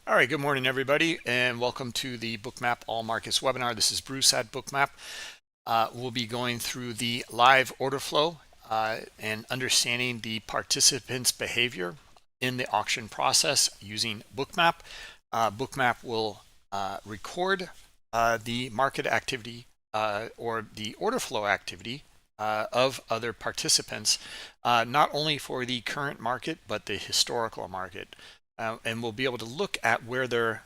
All right, good morning, everybody, and welcome to the Bookmap All Markets webinar. This is Bruce at Bookmap. We'll be going through the live order flow and understanding the participants' behavior in the auction process using Bookmap. Bookmap will record the market activity or the order flow activity of other participants, not only for the current market, but the historical market. And we'll be able to look at where their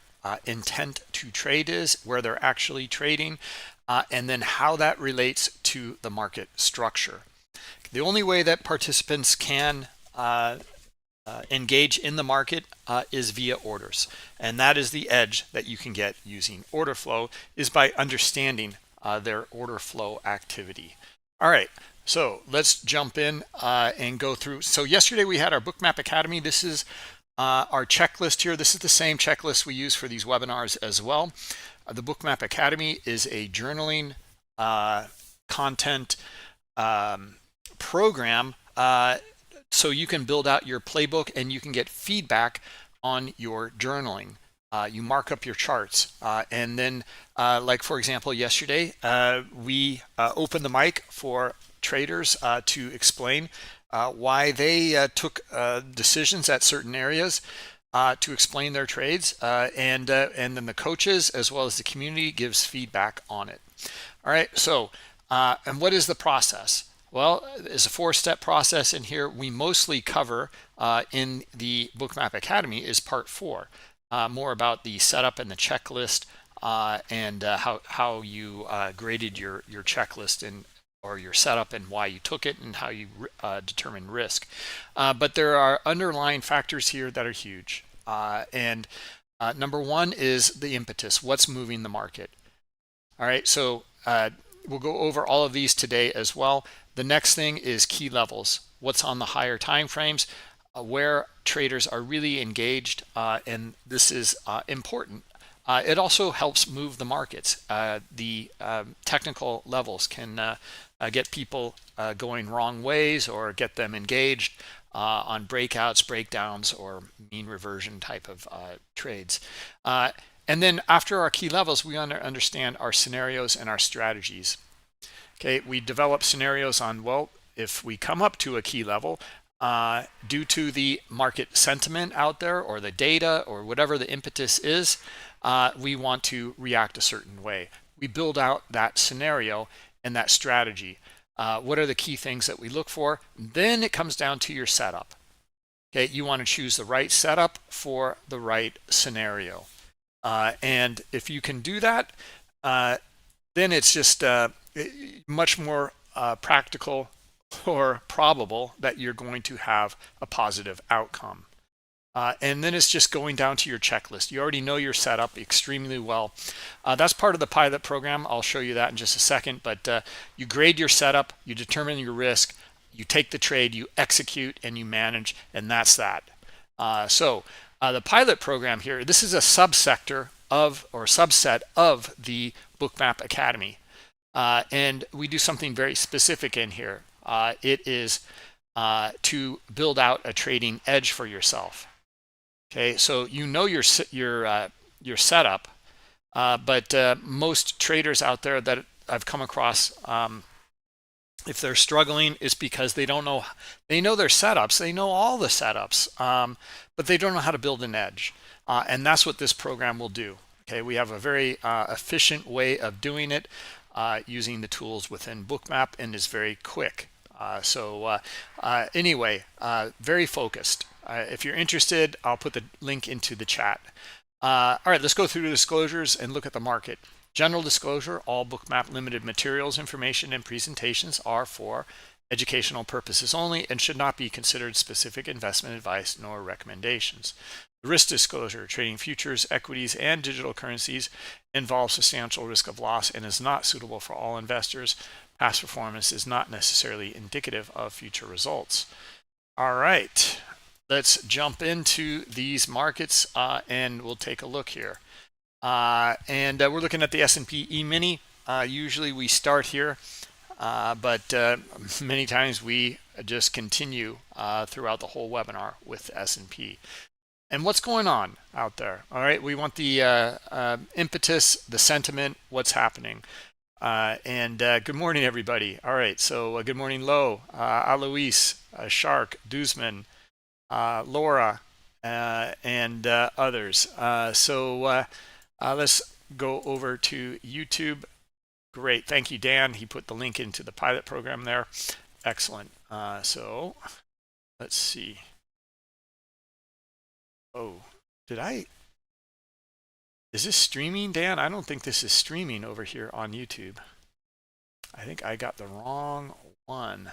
intent to trade is, where they're actually trading, and then how that relates to the market structure. The only way that participants can engage in the market is via orders, and that is the edge that you can get using order flow, is by understanding their order flow activity. All right, so let's jump in and go through. So yesterday we had our Bookmap Academy. This is our checklist here. This is the same checklist we use for these webinars as well. The Bookmap Academy is a journaling content program, so you can build out your playbook and you can get feedback on your journaling. You mark up your charts, and then like for example yesterday we opened the mic for traders to explain why they took decisions at certain areas, to explain their trades, and then the coaches as well as the community gives feedback on it. All right, so and what is the process? Well, it's a four-step process, and here we mostly cover in the Bookmap Academy is part 4, more about the setup and the checklist, and how you graded your checklist and or your setup and why you took it and how you determine risk. But there are underlying factors here that are huge. And number one is the impetus, what's moving the market. All right, so we'll go over all of these today as well. The next thing is key levels, what's on the higher time frames, where traders are really engaged, and this is important. It also helps move the markets. The technical levels can get people going wrong ways or get them engaged on breakouts, breakdowns, or mean reversion type of trades. And then after our key levels, we understand our scenarios and our strategies. Okay, we develop scenarios on, well, if we come up to a key level, due to the market sentiment out there or the data or whatever the impetus is, we want to react a certain way. We build out that scenario and that strategy. What are the key things that we look for? Then it comes down to your setup. Okay, you want to choose the right setup for the right scenario. And if you can do that, then it's just much more practical or probable that you're going to have a positive outcome. And then it's just going down to your checklist. You already know your setup extremely well. That's part of the pilot program. I'll show you that in just a second. But you grade your setup, you determine your risk, you take the trade, you execute, and you manage, and that's that. So the pilot program here, this is a subsector of or subset of the Bookmap Academy. And we do something very specific in here. It is to build out a trading edge for yourself. Okay, so you know your setup, but most traders out there that I've come across, if they're struggling, it's because they don't know. They know their setups, they know all the setups, but they don't know how to build an edge, and that's what this program will do. Okay, we have a very efficient way of doing it using the tools within Bookmap, and is very quick. Anyway, very focused. If you're interested, I'll put the link into the chat. All right, let's go through the disclosures and look at the market. General disclosure, all Bookmap limited materials, information, and presentations are for educational purposes only and should not be considered specific investment advice nor recommendations. The risk disclosure, trading futures, equities, and digital currencies involves substantial risk of loss and is not suitable for all investors. Past performance is not necessarily indicative of future results. All right, let's jump into these markets and we'll take a look here. And we're looking at the S&P E-mini. Usually we start here, but many times we just continue throughout the whole webinar with S&P. And what's going on out there? All right, we want the impetus, the sentiment, what's happening. And good morning, everybody. All right, so good morning, Lo, Alois, Shark, Duzman, Laura, and others. Let's go over to YouTube. Great, thank you, Dan. He put the link into the pilot program there. Excellent. So let's see. Oh, is this streaming, Dan? I don't think this is streaming over here on YouTube. I think I got the wrong one.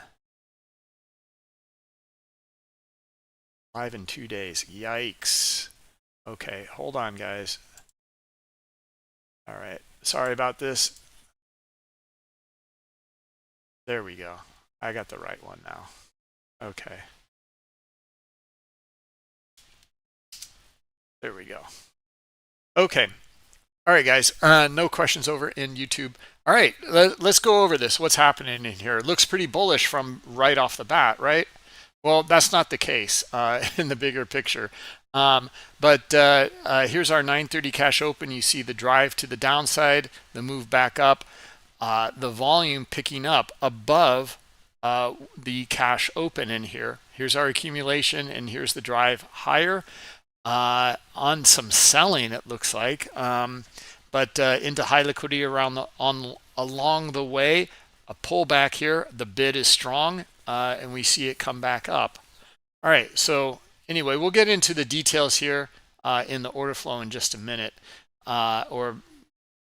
Live in 2 days. Yikes. Okay, hold on, guys. All right, sorry about this. There we go. I got the right one now. Okay. There we go. Okay. All right, guys. No questions over in YouTube. All right, let's go over this. What's happening in here? It looks pretty bullish from right off the bat, right? Well, that's not the case in the bigger picture. But here's our 930 cash open. You see the drive to the downside, the move back up, the volume picking up above the cash open in here. Here's our accumulation, and here's the drive higher on some selling, it looks like, but into high liquidity along the way. A pullback here, the bid is strong, and we see it come back up. All right, so anyway, we'll get into the details here in the order flow in just a minute, or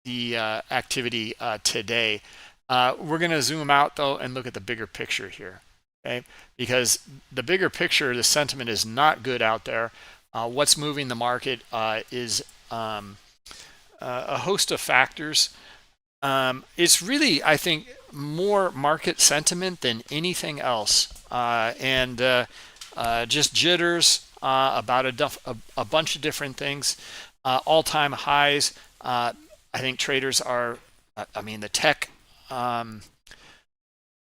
the activity today. We're going to zoom out though and look at the bigger picture here, okay? Because the bigger picture, the sentiment is not good out there. What's moving the market is a host of factors. It's really, I think, more market sentiment than anything else, and just jitters about a bunch of different things. All-time highs. I think traders are, the tech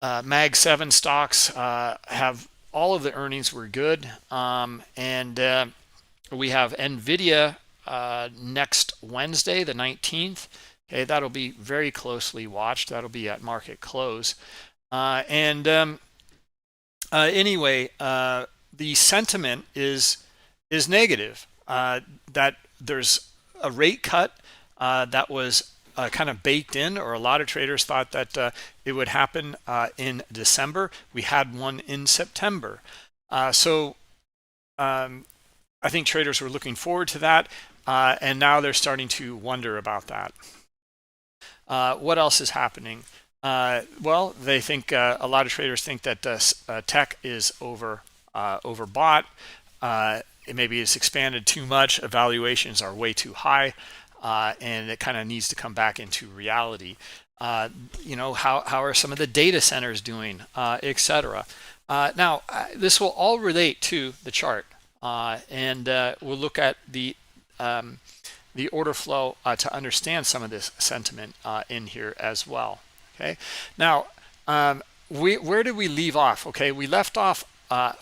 Mag 7 stocks have all of the earnings were good, and we have NVIDIA next Wednesday, the 19th. Okay, that'll be very closely watched. That'll be at market close. Anyway, the sentiment is negative. That there's a rate cut that was kind of baked in, or a lot of traders thought that it would happen in December. We had one in September. So I think traders were looking forward to that, and now they're starting to wonder about that. What else is happening? Well, they think a lot of traders think that tech is overbought. Maybe it's expanded too much. Evaluations are way too high, and it kind of needs to come back into reality. How are some of the data centers doing, etc. Now, this will all relate to the chart, and we'll look at the order flow to understand some of this sentiment in here as well. Okay, now where did we leave off? Okay, we left off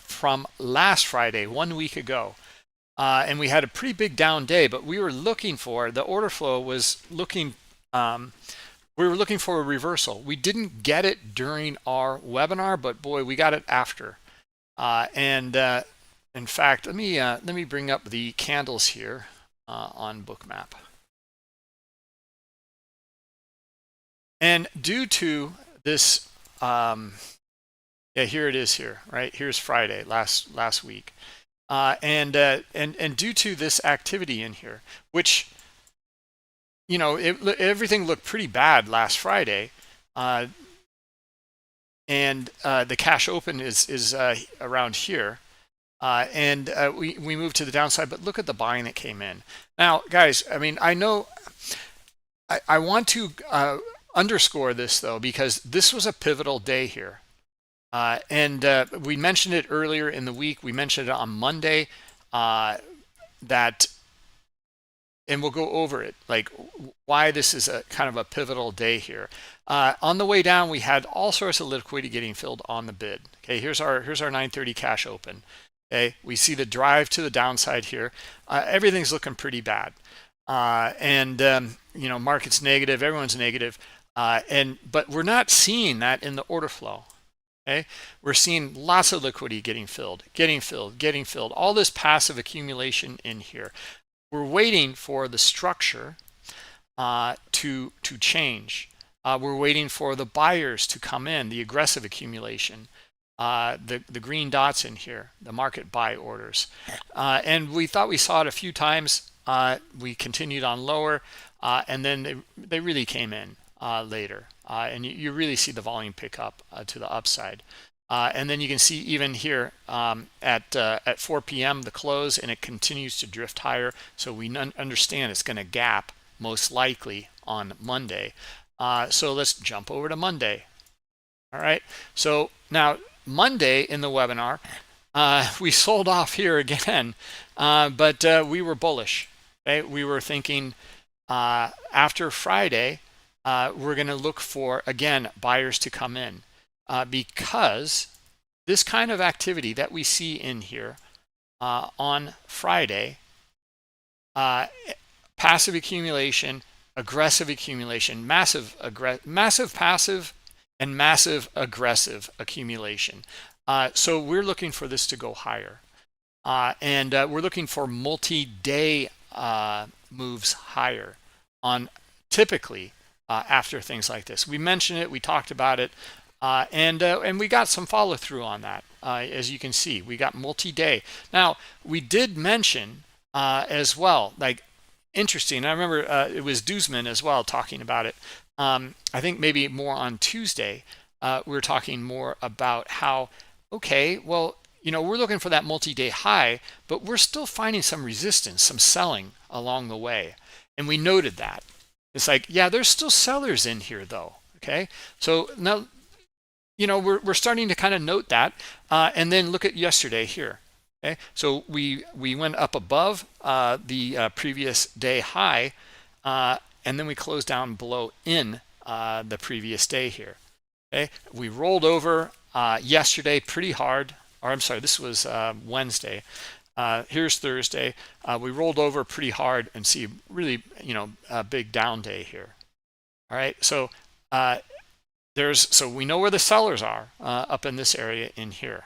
from last Friday, 1 week ago, and we had a pretty big down day, but we were looking for the order flow was looking. We were looking for a reversal. We didn't get it during our webinar, but boy, we got it after. In fact, let me bring up the candles here on Bookmap. And due to this, here it is here, right? Here's Friday, last week. And due to this activity in here, which, everything looked pretty bad last Friday, and the cash open is around here. We moved to the downside, but look at the buying that came in. Now, guys, I know I want to underscore this though, because this was a pivotal day here. We mentioned it earlier in the week. We mentioned it on Monday, and we'll go over it, like why this is a kind of a pivotal day here. On the way down, we had all sorts of liquidity getting filled on the bid. Okay, here's our 930 cash open. Okay, we see the drive to the downside here. Everything's looking pretty bad, and you know, market's negative, everyone's negative, but we're not seeing that in the order flow. Okay, we're seeing lots of liquidity getting filled, getting filled, getting filled. All this passive accumulation in here. We're waiting for the structure to change. We're waiting for the buyers to come in, the aggressive accumulation, the green dots in here, the market buy orders. And we thought we saw it a few times. We continued on lower, and then they really came in later. And you really see the volume pick up to the upside. And then you can see even here at 4 p.m. the close, and it continues to drift higher. So we understand it's going to gap most likely on Monday. So let's jump over to Monday. All right. So now Monday in the webinar, we sold off here again, but we were bullish. Right? We were thinking after Friday, we're going to look for, again, buyers to come in because this kind of activity that we see in here on Friday, passive accumulation, aggressive accumulation, massive passive, and massive aggressive accumulation. So we're looking for this to go higher. And we're looking for multi-day moves higher on typically after things like this. We mentioned it, we talked about it, and we got some follow through on that. As you can see, we got multi-day. Now, we did mention as well, like, interesting. I remember it was Duzman as well talking about it. I think maybe more on Tuesday, we were talking more about how, okay, well, you know, we're looking for that multi-day high, but we're still finding some resistance, some selling along the way. And we noted that. It's like, yeah, there's still sellers in here though. Okay. So now, you know, we're starting to kind of note that. And then look at yesterday here. Okay. So we went up above the previous day high, and then we closed down below in the previous day here. Okay. We rolled over yesterday pretty hard. Or I'm sorry, this was Wednesday. Here's Thursday. We rolled over pretty hard and see really, you know, a big down day here. All right, so so we know where the sellers are up in this area in here.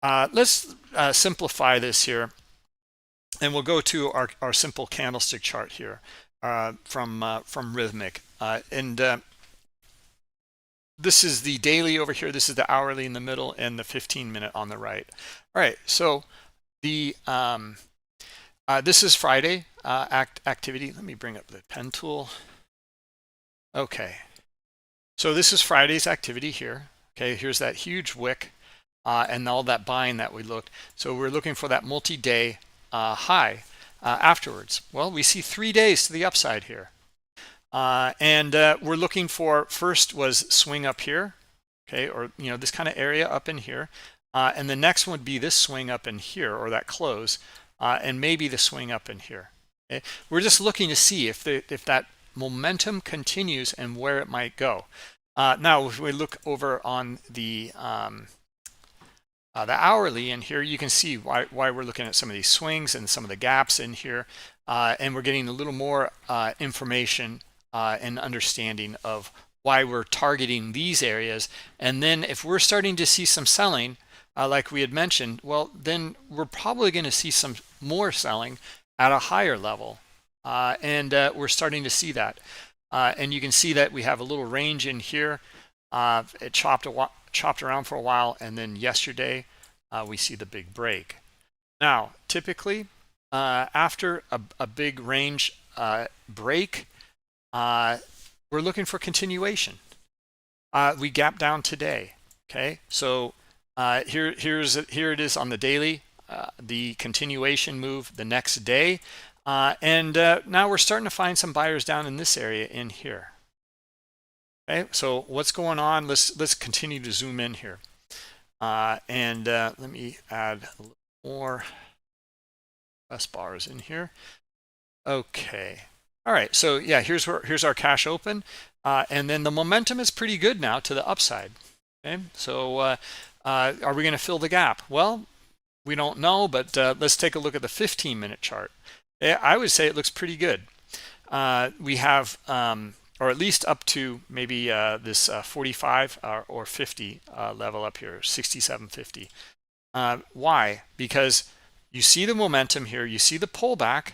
Let's simplify this here, and we'll go to our simple candlestick chart here from Rhythmic, and this is the daily over here. This is the hourly in the middle, and the 15-minute on the right. All right, so the this is Friday activity. Let me bring up the pen tool. Okay, so this is Friday's activity here. Okay, here's that huge wick and all that buying that we looked. So we're looking for that multi-day high afterwards. Well, we see 3 days to the upside here. And we're looking for, first was swing up here, okay, or, you know, this kind of area up in here. And the next one would be this swing up in here, or that close, and maybe the swing up in here. Okay? We're just looking to see if that momentum continues and where it might go. Now, if we look over on the hourly in here, you can see why we're looking at some of these swings and some of the gaps in here, and we're getting a little more information and understanding of why we're targeting these areas. And then if we're starting to see some selling, like we had mentioned, well, then we're probably going to see some more selling at a higher level. And we're starting to see that. And you can see that we have a little range in here. It chopped around for a while, and then yesterday we see the big break. Now, typically, after a big range break, we're looking for continuation. We gap down today. Okay, so here it is on the daily, the continuation move the next day, and now we're starting to find some buyers down in this area in here. Okay, so what's going on? Let's continue to zoom in here, and let me add a little more bus bars in here. Okay. All right, so yeah, here's our cash open, and then the momentum is pretty good now to the upside. Okay, so are we going to fill the gap? Well, We don't know, but let's take a look at the 15-minute chart. I would say it looks pretty good. We have, or at least up to maybe this 45 or 50 level up here, 67.50. Why? Because you see the momentum here, you see the pullback,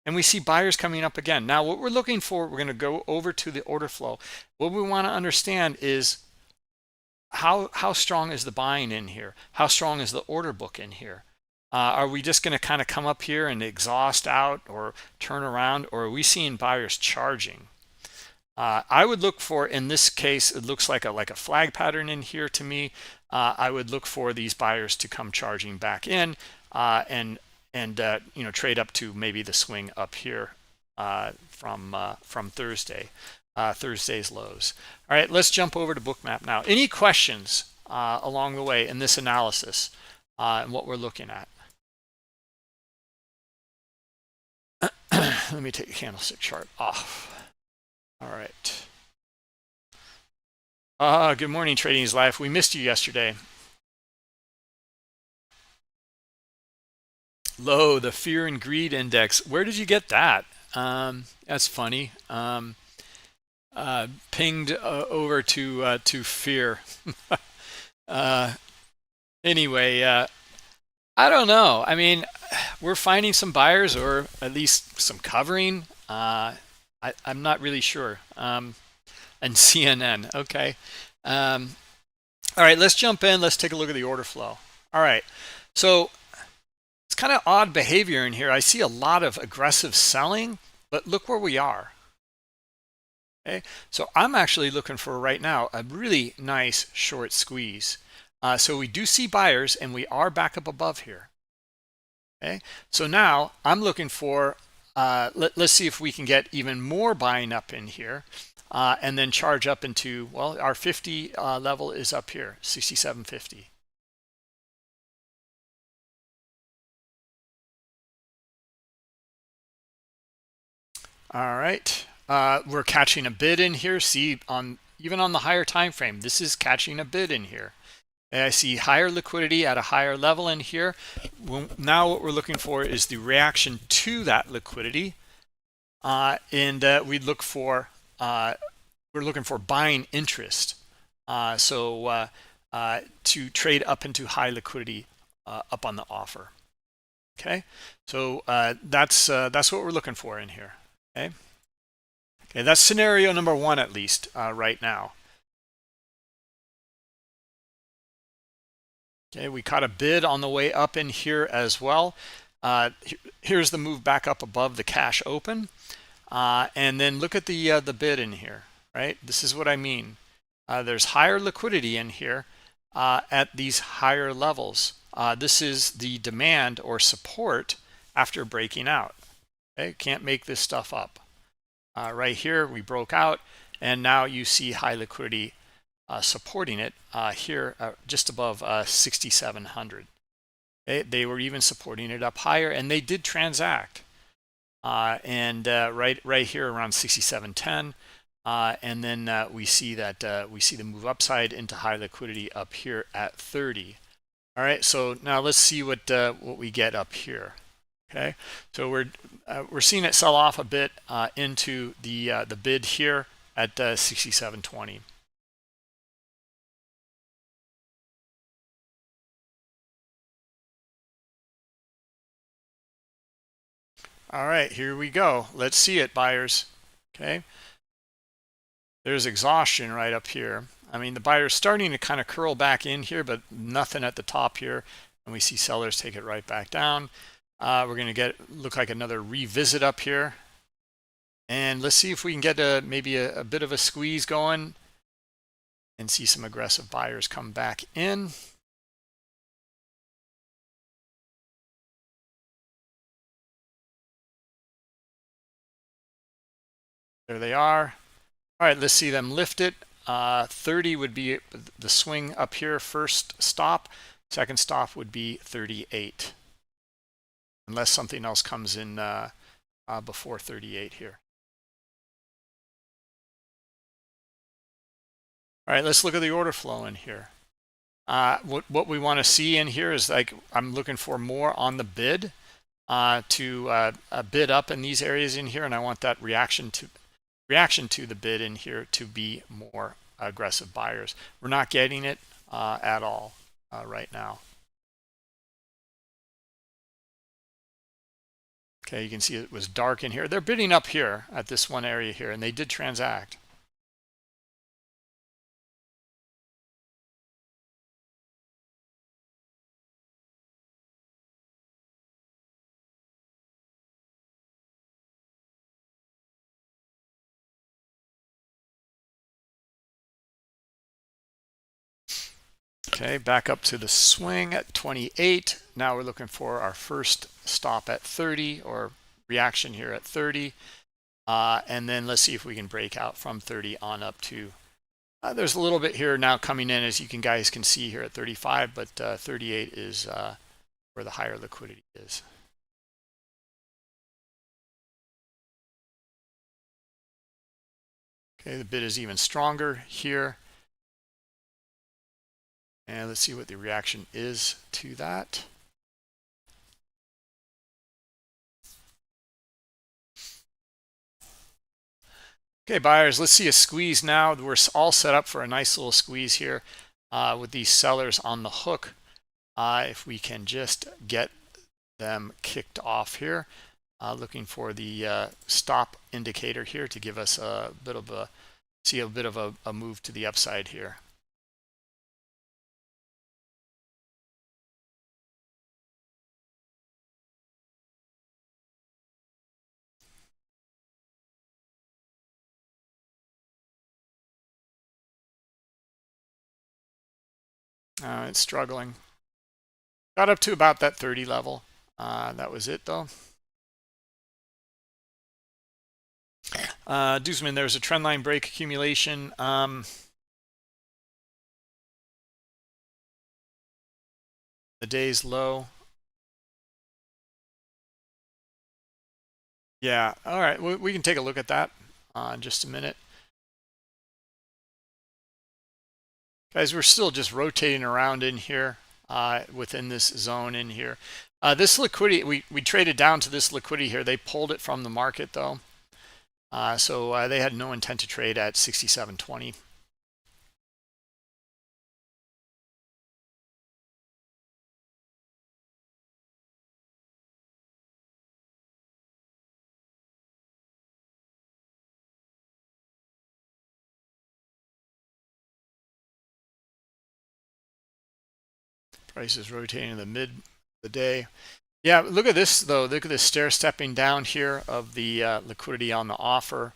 and we see buyers coming up again. Now, what we're looking for, we're going to go over to the order flow. What we want to understand is how strong is the buying in here? How strong is the order book in here? Are we just going to kind of come up here and exhaust out or turn around, or are we seeing buyers charging? I would look for, in this case, it looks like a flag pattern in here to me. I would look for these buyers to come charging back in and trade up to maybe the swing up here from Thursday's lows. All right, let's jump over to Bookmap now. Any questions along the way in this analysis and what we're looking at? Let me take the candlestick chart off. All right. Good morning, Trading is Life. We missed you yesterday. Low, the fear and greed index. Where did you get that? That's funny. Pinged over to fear. Anyway, I don't know. I mean, we're finding some buyers, or at least some covering. I'm not really sure. And CNN, okay. All right, let's jump in. Let's take a look at the order flow. All right, so it's kind of odd behavior in here. I see a lot of aggressive selling, but look where we are. Okay, so I'm actually looking for right now a really nice short squeeze. So we do see buyers, and we are back up above here. Okay, so now I'm looking for, let's see if we can get even more buying up in here, and then charge up into, well, our 50 level is up here, 67.50. All right, we're catching a bid in here. See, even on the higher time frame, this is catching a bid in here. I see higher liquidity at a higher level in here. Now what we're looking for is the reaction to that liquidity, and we're looking for buying interest, to trade up into high liquidity up on the offer. Okay, so that's what we're looking for in here. Okay, that's scenario number one, at least right now. Okay, we caught a bid on the way up in here as well. Here's the move back up above the cash open, and then look at the bid in here. Right, this is what I mean. There's higher liquidity in here at these higher levels. This is the demand or support after breaking out. Okay, can't make this stuff up. Right here we broke out, and now you see high liquidity supporting it here just above 6,700. They were even supporting it up higher, and they did transact. And right here around 67.10, and then we see that we see the move upside into high liquidity up here at 30. All right, so now let's see what we get up here. Okay, so we're seeing it sell off a bit into the bid here at 67.20. All right, here we go. Let's see it, buyers. Okay, there's exhaustion right up here. I mean, the buyer's starting to kind of curl back in here, but nothing at the top here, and we see sellers take it right back down. We're going to look like another revisit up here, and let's see if we can get maybe a bit of a squeeze going and see some aggressive buyers come back in. There they are. All right, let's see them lift it. 30 would be the swing up here. First stop. Second stop would be 38. Unless something else comes in before 38 here. All right, let's look at the order flow in here. What we want to see in here is, like, I'm looking for more on the bid to bid up in these areas in here, and I want that reaction to the bid in here to be more aggressive buyers. We're not getting it at all right now. Okay, you can see it was dark in here. They're bidding up here at this one area here, and they did transact. Okay, back up to the swing at 28. Now we're looking for our first stop at 30, or reaction here at 30. And then let's see if we can break out from 30 on up to, there's a little bit here now coming in, as you guys can see here at 35, but 38 is where the higher liquidity is. Okay, the bid is even stronger here. And let's see what the reaction is to that. Okay, buyers, let's see a squeeze now. We're all set up for a nice little squeeze here with these sellers on the hook. If we can just get them kicked off here, looking for the stop indicator here to give us a bit of a move to the upside here. It's struggling. Got up to about that 30 level. That was it though. Duzman, there's a trend line break accumulation. The day's low. Yeah, all right, we can take a look at that in just a minute. Guys, we're still just rotating around in here within this zone in here. This liquidity, we traded down to this liquidity here. They pulled it from the market though. So they had no intent to trade at 67.20. Price is rotating in the mid of the day. Yeah, look at this though. Look at this stair stepping down here of the liquidity on the offer,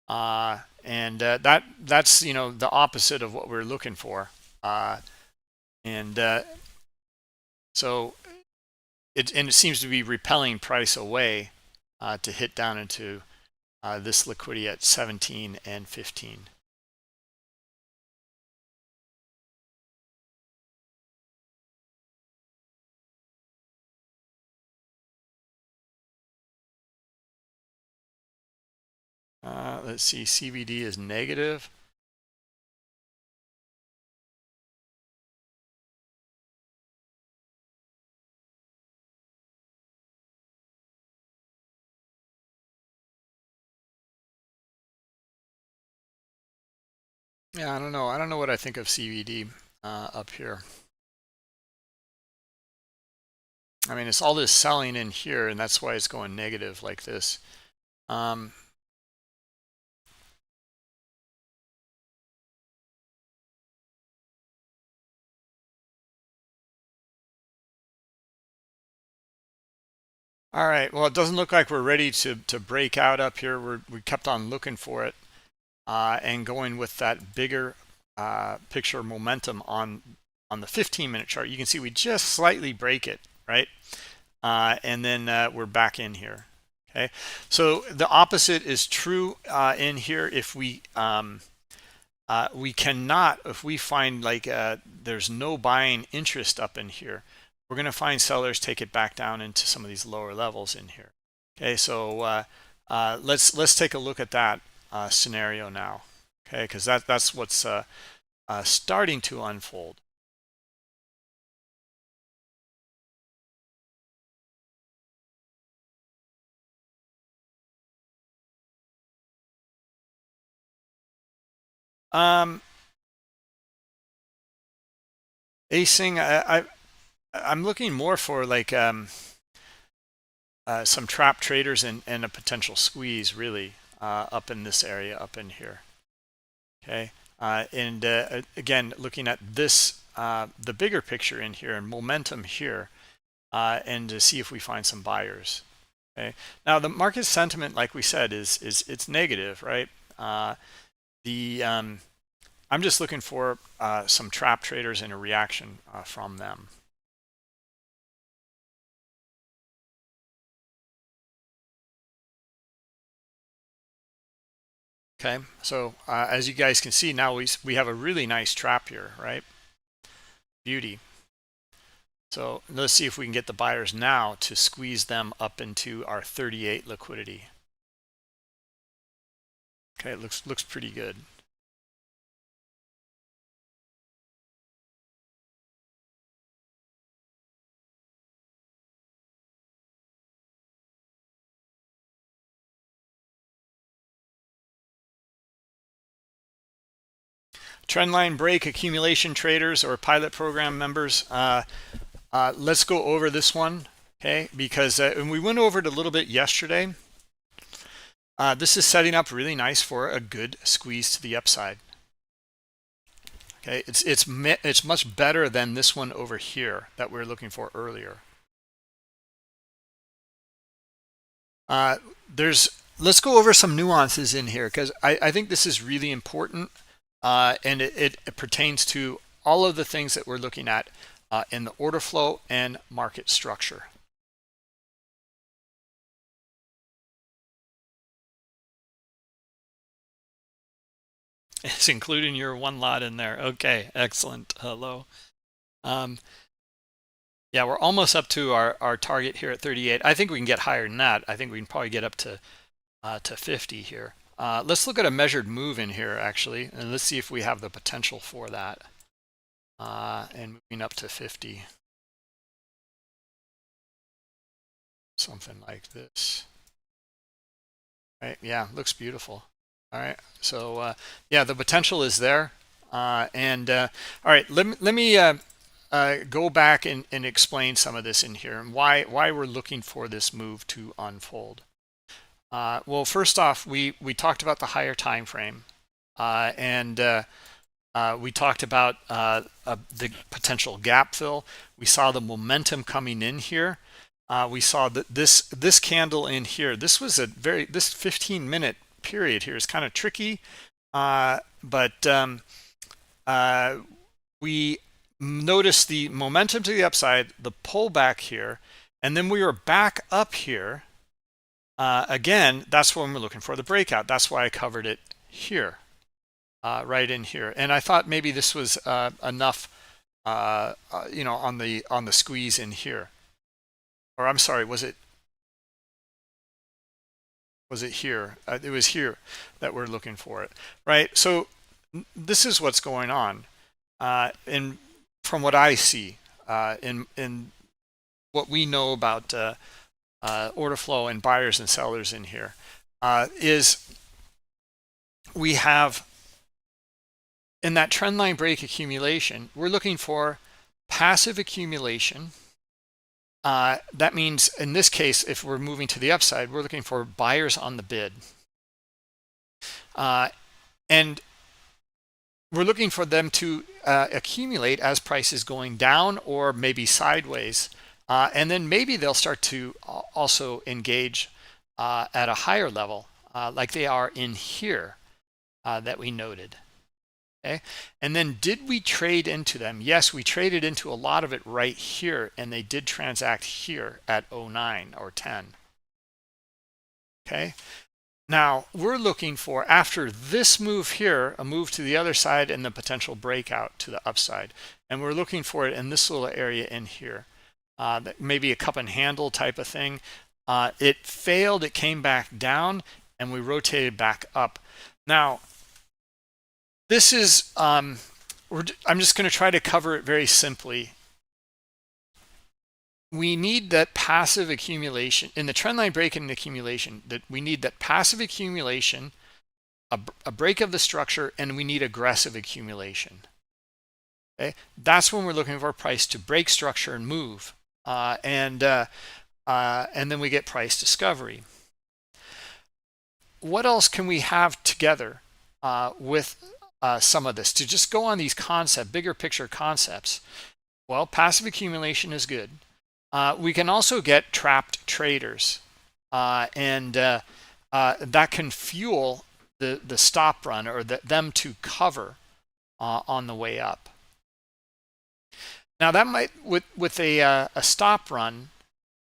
and that's the opposite of what we're looking for. And so it seems to be repelling price away to hit down into this liquidity at 17 and 15. Let's see, CVD is negative. Yeah, I don't know. I don't know what I think of CVD up here. I mean, it's all this selling in here, and that's why it's going negative like this. All right, well, it doesn't look like we're ready to break out up here. We kept on looking for it and going with that bigger picture momentum on the 15-minute chart. You can see we just slightly break it, right? And then we're back in here. Okay, so the opposite is true in here. If we cannot, if we find like there's no buying interest up in here, we're going to find sellers take it back down into some of these lower levels in here. Okay, so let's take a look at that scenario now. Okay, because that's what's starting to unfold. Um, acing, I'm looking more for like some trap traders and a potential squeeze really up in this area, up in here. Okay, and again, looking at this, the bigger picture in here and momentum here, and to see if we find some buyers. Okay, now the market sentiment, like we said, is it's negative, right? The I'm just looking for some trap traders and a reaction from them. Okay, so as you guys can see now, we have a really nice trap here, right? Beauty. So let's see if we can get the buyers now to squeeze them up into our 38 liquidity. Okay, it looks pretty good. Trendline break, accumulation traders or pilot program members. Let's go over this one, okay? Because and we went over it a little bit yesterday. This is setting up really nice for a good squeeze to the upside. Okay, it's much better than this one over here that we were looking for earlier. Let's go over some nuances in here because I think this is really important, and it pertains to all of the things that we're looking at in the order flow and market structure. It's including your one lot in there. Okay, excellent. Hello. Um, yeah, we're almost up to our target here at 38. I think we can get higher than that. I think we can probably get up to 50 here. Let's look at a measured move in here actually, and let's see if we have the potential for that. And moving up to 50. Something like this. Right, yeah, looks beautiful. All right, so yeah, the potential is there. All right, let me go back and explain some of this in here and why we're looking for this move to unfold. Well, first off, we talked about the higher time frame, and we talked about the potential gap fill. We saw the momentum coming in here. We saw that this candle in here, this 15-minute period here is kind of tricky, but we noticed the momentum to the upside, the pullback here, and then we were back up here. Again, that's when we're looking for the breakout. That's why I covered it here, right in here. And I thought maybe this was enough, on the squeeze in here. Or I'm sorry, was it here? It was here that we're looking for it, right? So this is what's going on, and from what I see, in what we know about order flow and buyers and sellers in here, is we have in that trend line break accumulation, we're looking for passive accumulation. That means in this case, if we're moving to the upside, we're looking for buyers on the bid. And we're looking for them to accumulate as price is going down or maybe sideways. And then maybe they'll start to also engage at a higher level, like they are in here that we noted. Okay, and then did we trade into them? Yes, we traded into a lot of it right here, and they did transact here at 09 or 10. Okay, now we're looking for, after this move here, a move to the other side and the potential breakout to the upside, and we're looking for it in this little area in here, maybe a cup and handle type of thing. It failed, it came back down, and we rotated back up. Now this is, I'm just going to try to cover it very simply. We need that passive accumulation in the trendline break and accumulation, that we need that passive accumulation a break of the structure, and we need aggressive accumulation. Okay, that's when we're looking for a price to break structure and move, and then we get price discovery. What else can we have together with some of this to just go on these bigger picture concepts? Well, passive accumulation is good. We can also get trapped traders, and that can fuel the stop run, or them to cover on the way up. Now that might, with a stop run,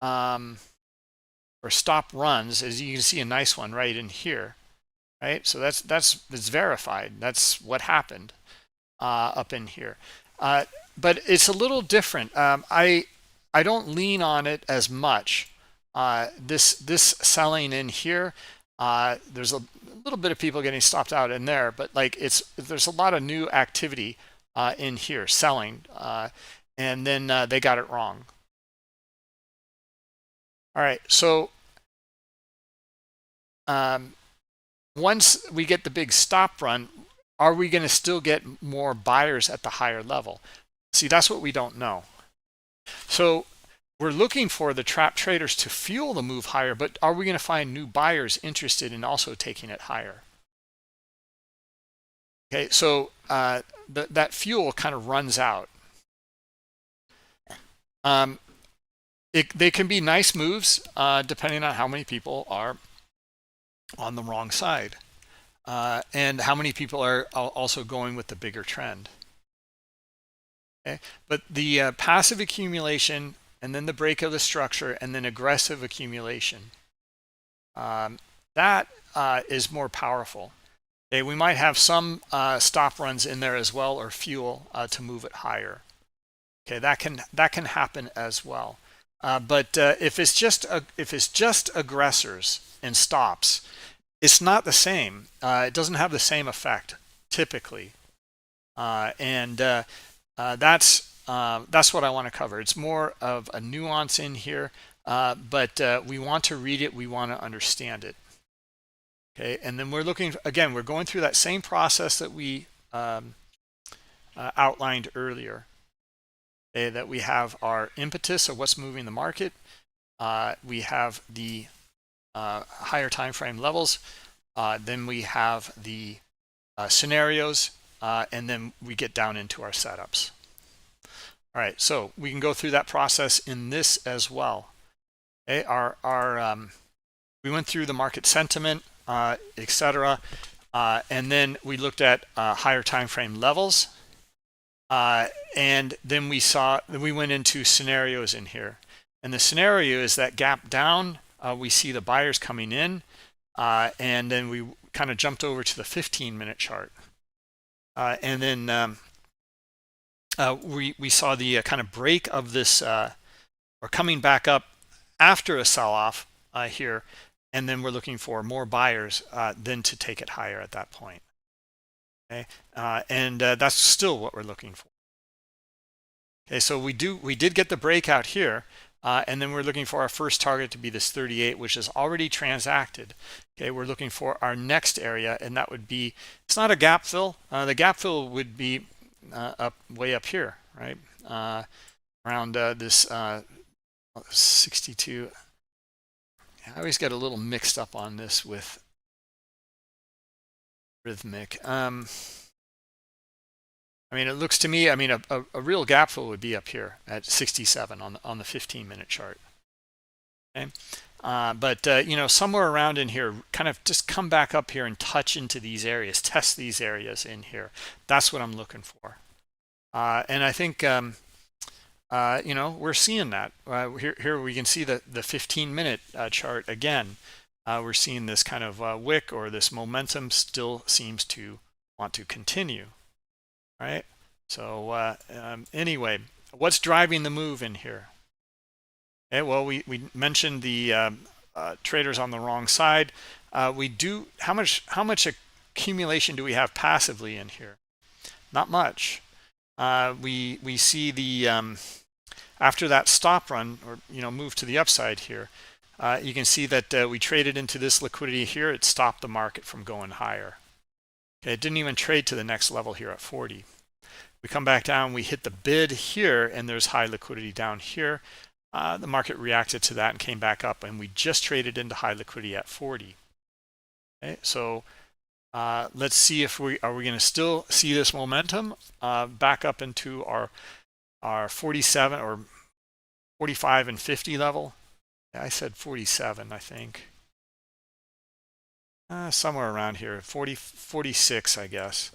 or stop runs, as you can see a nice one right in here, right? So that's verified. That's what happened up in here. But it's a little different. I don't lean on it as much. This selling in here, there's a little bit of people getting stopped out in there, but like there's a lot of new activity in here selling, and then they got it wrong. All right, so once we get the big stop run, are we going to still get more buyers at the higher level? See, that's what we don't know. So we're looking for the trap traders to fuel the move higher, but are we going to find new buyers interested in also taking it higher? Okay, so that fuel kind of runs out. They can be nice moves depending on how many people are on the wrong side, and how many people are also going with the bigger trend. Okay, but the passive accumulation, and then the break of the structure, and then aggressive accumulation, that is more powerful. Okay, we might have some stop runs in there as well, or fuel to move it higher. Okay, that can happen as well. But if it's just aggressors and stops, it's not the same. It doesn't have the same effect typically, and that's what I want to cover. It's more of a nuance in here, but we want to read it. We want to understand it. Okay, and then we're going through that same process that we outlined earlier. Okay, that we have our impetus of what's moving the market. We have the higher time frame levels. Then we have the scenarios, and then we get down into our setups. All right, so we can go through that process in this as well. Okay, we went through the market sentiment, etc., and then we looked at higher time frame levels, and then we went into scenarios in here. And the scenario is that gap down. We see the buyers coming in, and then we kind of jumped over to the 15-minute chart, and then we saw the kind of break of this, or coming back up after a sell-off here, and then we're looking for more buyers then to take it higher at that point. Okay, and that's still what we're looking for. Okay, so we did get the breakout here, and then we're looking for our first target to be this 38, which is already transacted. Okay, we're looking for our next area, and that would be, it's not a gap fill. The gap fill would be way up here, right? Around this 62. I always get a little mixed up on this with rhythmic. I mean, it looks to me, I mean, a real gap fill would be up here at 67 on the 15-minute chart. Okay, but somewhere around in here, kind of just come back up here and touch into these areas, test these areas in here. That's what I'm looking for, and I think we're seeing that. Here we can see the 15-minute chart again. We're seeing this kind of wick, or this momentum still seems to want to continue. Right, so anyway, what's driving the move in here? Okay, well, we mentioned the traders on the wrong side. How much accumulation do we have passively in here? Not much. We see the after that stop run, or move to the upside here, you can see that we traded into this liquidity here. It stopped the market from going higher. Okay, it didn't even trade to the next level here at 40. We come back down, we hit the bid here, and there's high liquidity down here. The market reacted to that and came back up, and we just traded into high liquidity at 40. Okay, so let's see if we going to still see this momentum back up into our 47 or 45 and 50 level. I said 47, I think. Somewhere around here, 40, 46, I guess.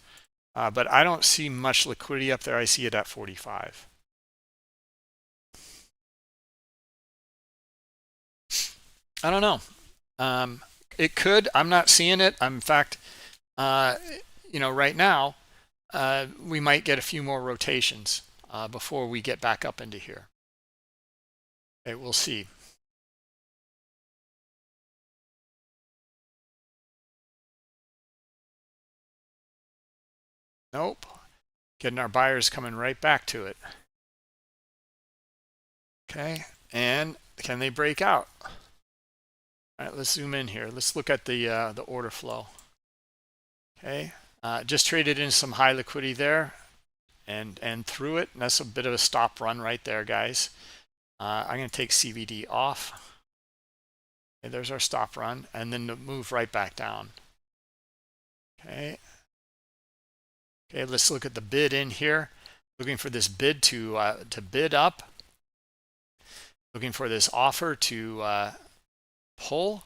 But I don't see much liquidity up there. I see it at 45. I don't know. It could. I'm not seeing it. In fact, right now, we might get a few more rotations before we get back up into here. Okay, we'll see. Nope. Getting our buyers coming right back to it. Okay, and can they break out? All right, let's zoom in here. Let's look at the order flow. Okay, just traded in some high liquidity there, and through it. And that's a bit of a stop run right there, guys. I'm going to take CVD off. Okay, there's our stop run, and then move right back down. Okay. Okay, let's look at the bid in here. Looking for this bid to bid up. Looking for this offer to pull.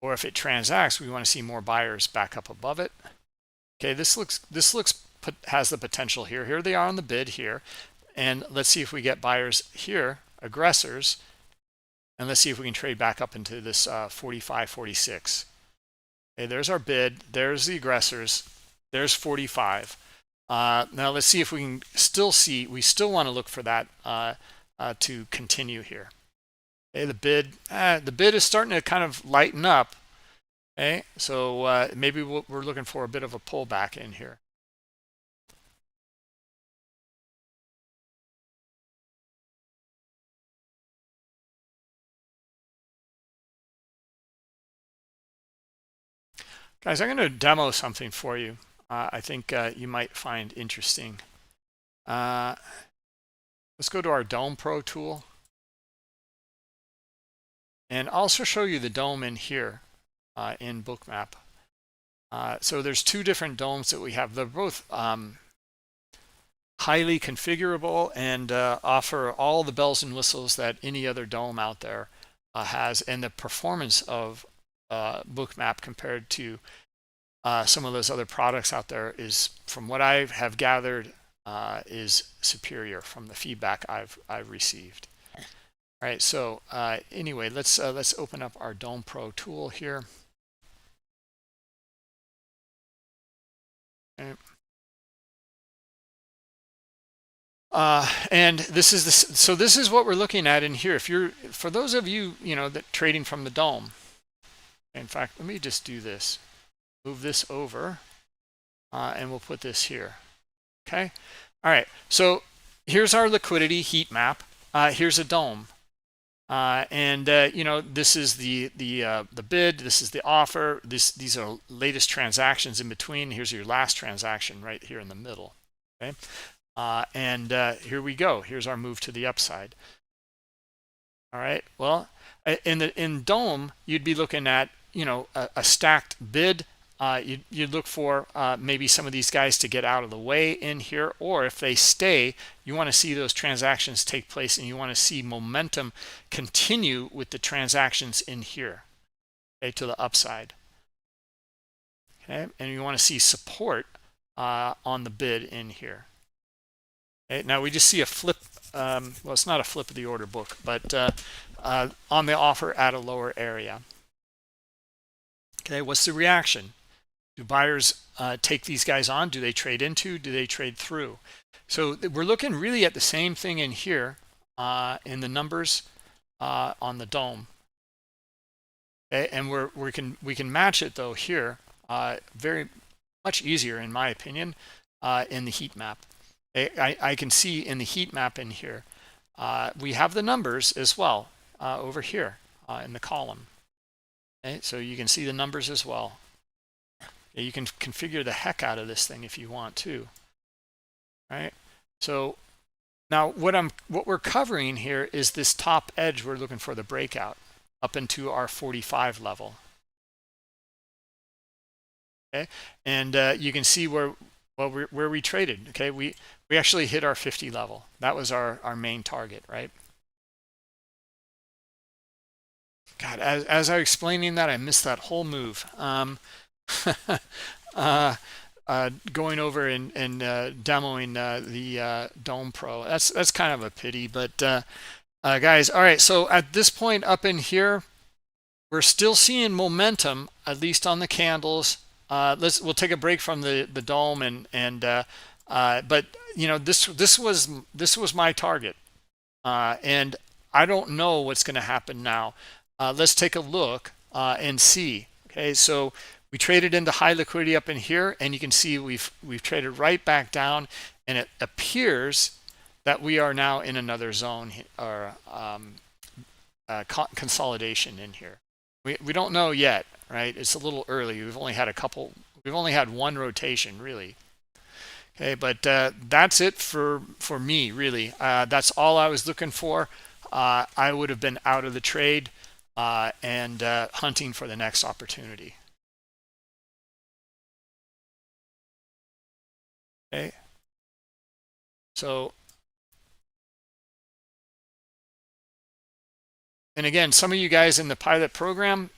Or if it transacts, we want to see more buyers back up above it. Okay, this has the potential here. Here they are on the bid here. And let's see if we get buyers here, aggressors. And let's see if we can trade back up into this 45, 46. Okay, there's our bid. There's the aggressors. There's 45. Now let's see if we can still see. We still want to look for that to continue here. Okay, the bid is starting to kind of lighten up. Okay, so maybe we're looking for a bit of a pullback in here. Guys, I'm going to demo something for you. I think you might find interesting. Let's go to our Dome Pro tool. And also show you the dome in here in Bookmap. So there's two different domes that we have. They're both highly configurable and offer all the bells and whistles that any other dome out there has. And the performance of Bookmap compared to some of those other products out there is, from what I have gathered, is superior from the feedback I've received. All right, so anyway, let's open up our Dome Pro tool here. Okay. And this is what we're looking at in here. For those of you that trading from the Dome, in fact, let me just do this. Move this over, and we'll put this here. Okay. All right. So here's our liquidity heat map. Here's a dome. This is the bid. This is the offer. These are latest transactions in between. Here's your last transaction right here in the middle. Okay. Here we go. Here's our move to the upside. All right. Well, in Dome, you'd be looking at a stacked bid. You'd look for maybe some of these guys to get out of the way in here, or if they stay, you want to see those transactions take place, and you want to see momentum continue with the transactions in here, okay, to the upside. Okay, and you want to see support on the bid in here. Okay, now we just see a flip. Well, it's not a flip of the order book, but on the offer at a lower area. Okay, what's the reaction? Do buyers take these guys on? Do they trade into? Do they trade through? So we're looking really at the same thing in here in the numbers on the Dome. Okay, and we can match it though here very much easier, in my opinion, in the heat map. I can see in the heat map in here we have the numbers as well over here in the column. Okay, so you can see the numbers as well. You can configure the heck out of this thing if you want to, right? So now what we're covering here is this top edge. We're looking for the breakout up into our 45 level. Okay, and you can see where we traded. Okay, we actually hit our 50 level. That was our main target, right? God, as I was explaining that, I missed that whole move. Going over and demoing the Dome Pro. That's kind of a pity, but guys, all right. So at this point up in here, we're still seeing momentum, at least on the candles. We'll take a break from the Dome but you know, this was my target, and I don't know what's going to happen now. Let's take a look and see. Okay, so we traded into high liquidity up in here, and you can see we've traded right back down, and it appears that we are now in another zone or consolidation in here. We don't know yet, right? It's a little early. We've only had one rotation really. Okay, but that's it for me really. That's all I was looking for. I would have been out of the trade and hunting for the next opportunity. Okay, so, and again, some of you guys in the pilot program,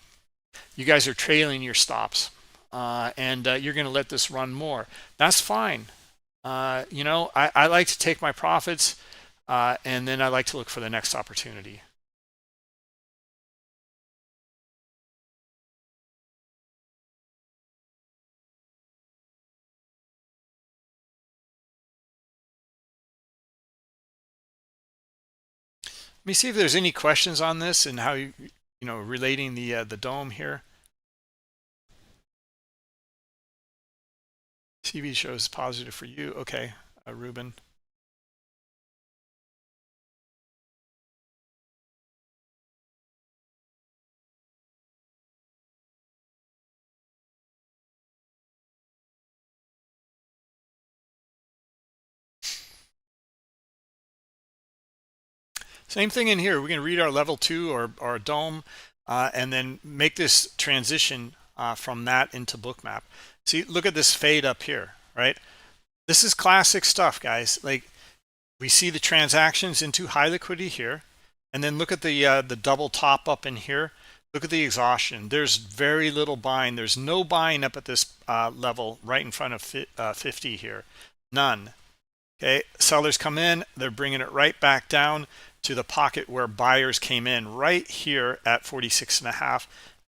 you guys are trailing your stops, and you're going to let this run more. That's fine. You know, I like to take my profits, and then I like to look for the next opportunity. Let me see if there's any questions on this and how you know, relating the Dome here. TV shows positive for you. Okay, Ruben. Same thing in here. We're going to read our level 2 or Dome, and then make this transition from that into Bookmap. See, look at this fade up here, right? This is classic stuff, guys. Like, we see the transactions into high liquidity here, and then look at the double top up in here. Look at the exhaustion. There's very little buying. There's no buying up at this level right in front of 50 here. None. Okay, sellers come in, they're bringing it right back down to the pocket where buyers came in right here at 46.5.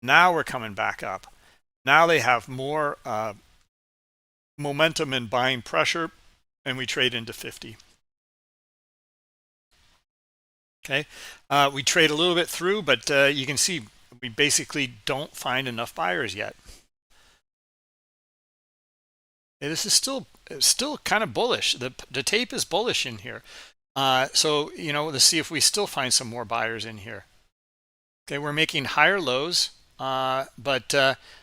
Now we're coming back up. Now they have more momentum and buying pressure, and we trade into 50. Okay, we trade a little bit through, but you can see we basically don't find enough buyers yet. And this is still kind of bullish. The tape is bullish in here. So, you know, let's see if we still find some more buyers in here. Okay, we're making higher lows, but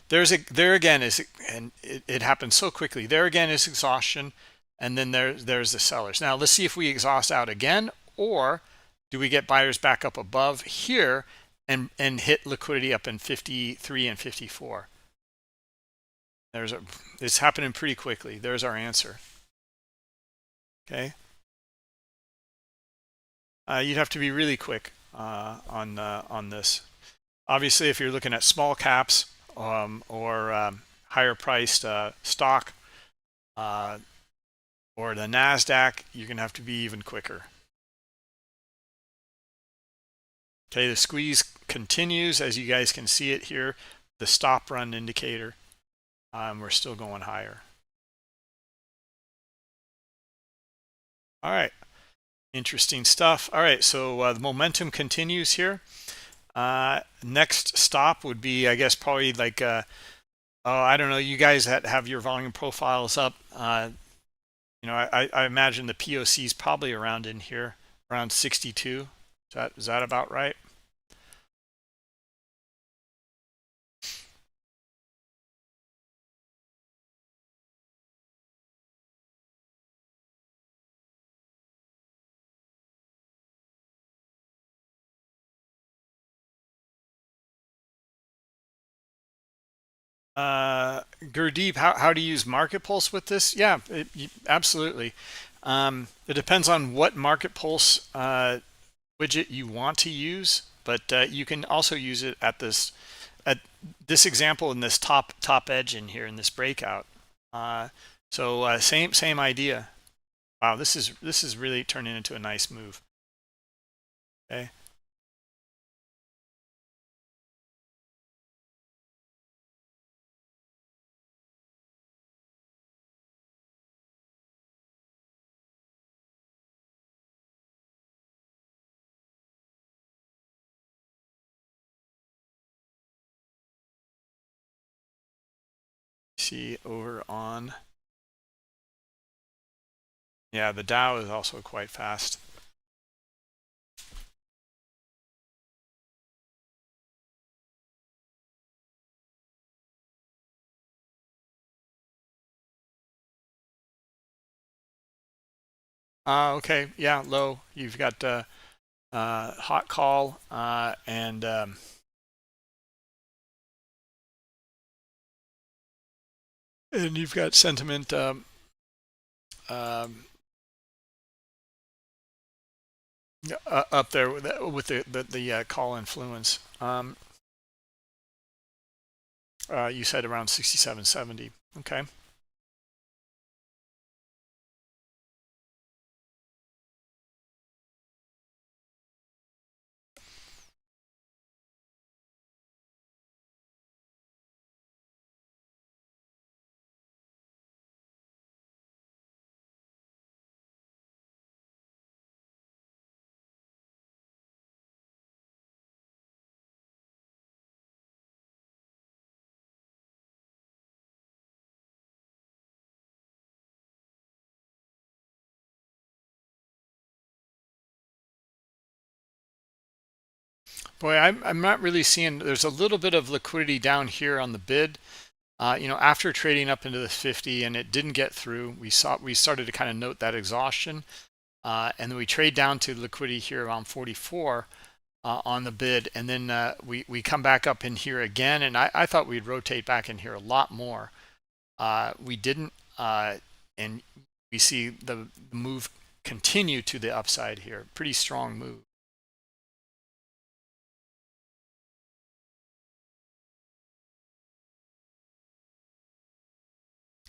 there again is, and it happens so quickly. There again is exhaustion, and then there's the sellers. Now let's see if we exhaust out again, or do we get buyers back up above here and hit liquidity up in 53 and 54? It's happening pretty quickly. There's our answer. Okay. You'd have to be really quick on this. Obviously, if you're looking at small caps or higher priced stock or the NASDAQ, you're going to have to be even quicker. Okay, the squeeze continues, as you guys can see it here, the stop run indicator. We're still going higher. All right. Interesting stuff. All right, so the momentum continues here. Next stop would be, I guess, probably like, oh, I don't know, you guys that have your volume profiles up. You know, I imagine the POC is probably around in here, around 62. Is that about right? Gurdeep, how do you use Market Pulse with this? Yeah, absolutely. It depends on what Market Pulse widget you want to use, but you can also use it at this example in this top edge in here in this breakout. Uh, same idea. Wow, this is really turning into a nice move. Okay. See over on, yeah, the Dow is also quite fast. Okay, yeah, low. You've got hot call and you've got sentiment um, up there with the call influence. You said around 67.70. Okay. Boy, I'm not really seeing. There's a little bit of liquidity down here on the bid. After trading up into the 50 and it didn't get through, we started to kind of note that exhaustion, and then we trade down to liquidity here around 44 on the bid, and then we come back up in here again, and I thought we'd rotate back in here a lot more. We didn't, and we see the move continue to the upside here. Pretty strong move.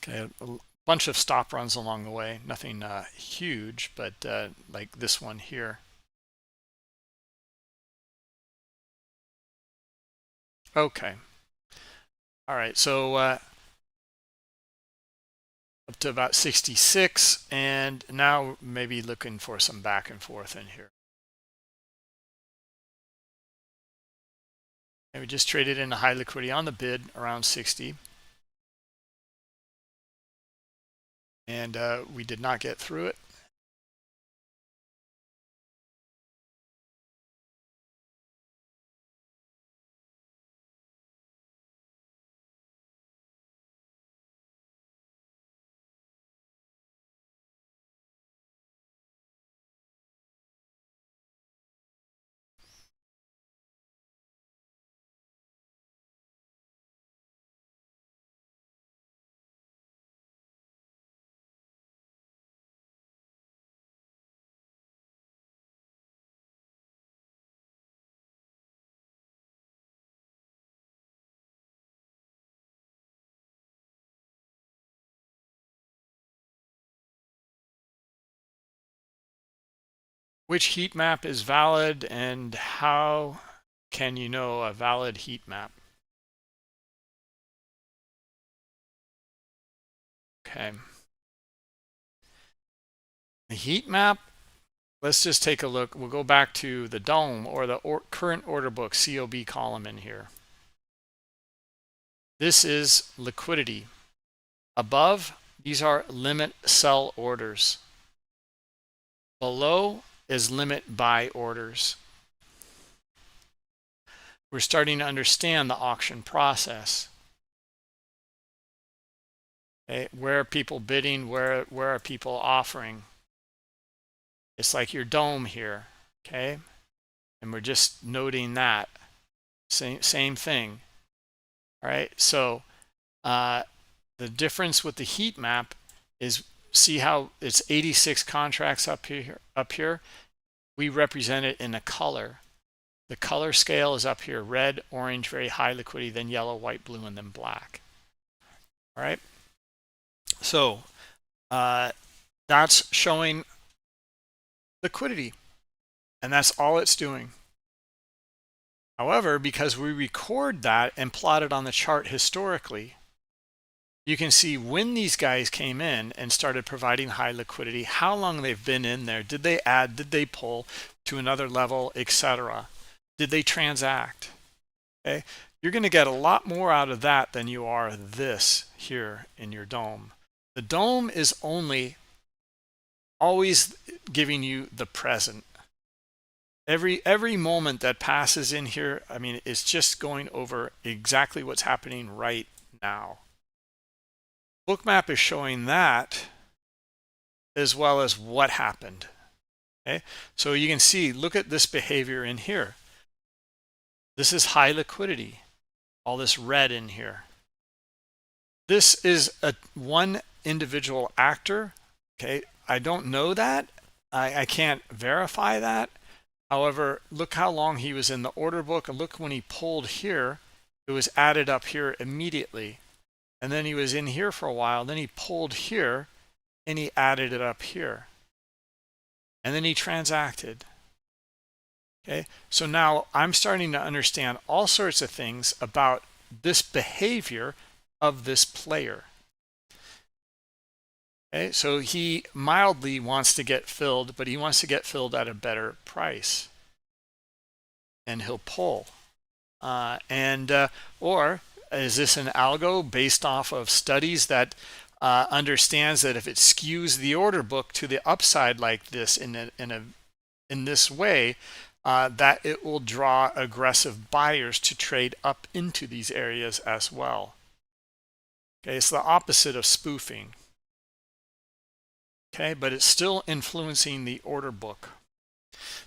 Okay, a bunch of stop runs along the way. Nothing huge, but like this one here. Okay. All right. So up to about 66, and now maybe looking for some back and forth in here. And we just traded in a high liquidity on the bid around 60. And we did not get through it. Which heat map is valid, and how can you know a valid heat map? Okay. The heat map, let's just take a look. We'll go back to the DOM or the current order book COB column in here. This is liquidity. Above, these are limit sell orders. Below is limit buy orders. We're starting to understand the auction process. Okay, where are people bidding? Where are people offering? It's like your DOM here, okay? And we're just noting that. Same thing. All right, so Uh, the difference with the heat map is, see how it's 86 contracts up here. We represent it in a color. The color scale is up here: red, orange, very high liquidity, then yellow, white, blue, and then black. All right. So that's showing liquidity, and that's all it's doing. However, because we record that and plot it on the chart historically, you can see when these guys came in and started providing high liquidity, how long they've been in there. Did they add? Did they pull to another level, etc.? Did they transact? Okay, you're going to get a lot more out of that than you are this here in your dome. The dome is only always giving you the present. Every moment that passes in here, I mean, it's just going over exactly what's happening right now. Bookmap is showing that as well as what happened. Okay, so you can see, look at this behavior in here. This is high liquidity, all this red in here. This is one individual actor. Okay, I don't know that. I can't verify that. However, look how long he was in the order book, and look when he pulled here, it was added up here immediately. And then he was in here for a while, then he pulled here and he added it up here. And then he transacted. Okay, so now I'm starting to understand all sorts of things about this behavior of this player. Okay, so he mildly wants to get filled, but he wants to get filled at a better price. And he'll pull. Or is this an algo based off of studies that understands that if it skews the order book to the upside like this in this way, that it will draw aggressive buyers to trade up into these areas as well. Okay, it's the opposite of spoofing. Okay, but it's still influencing the order book.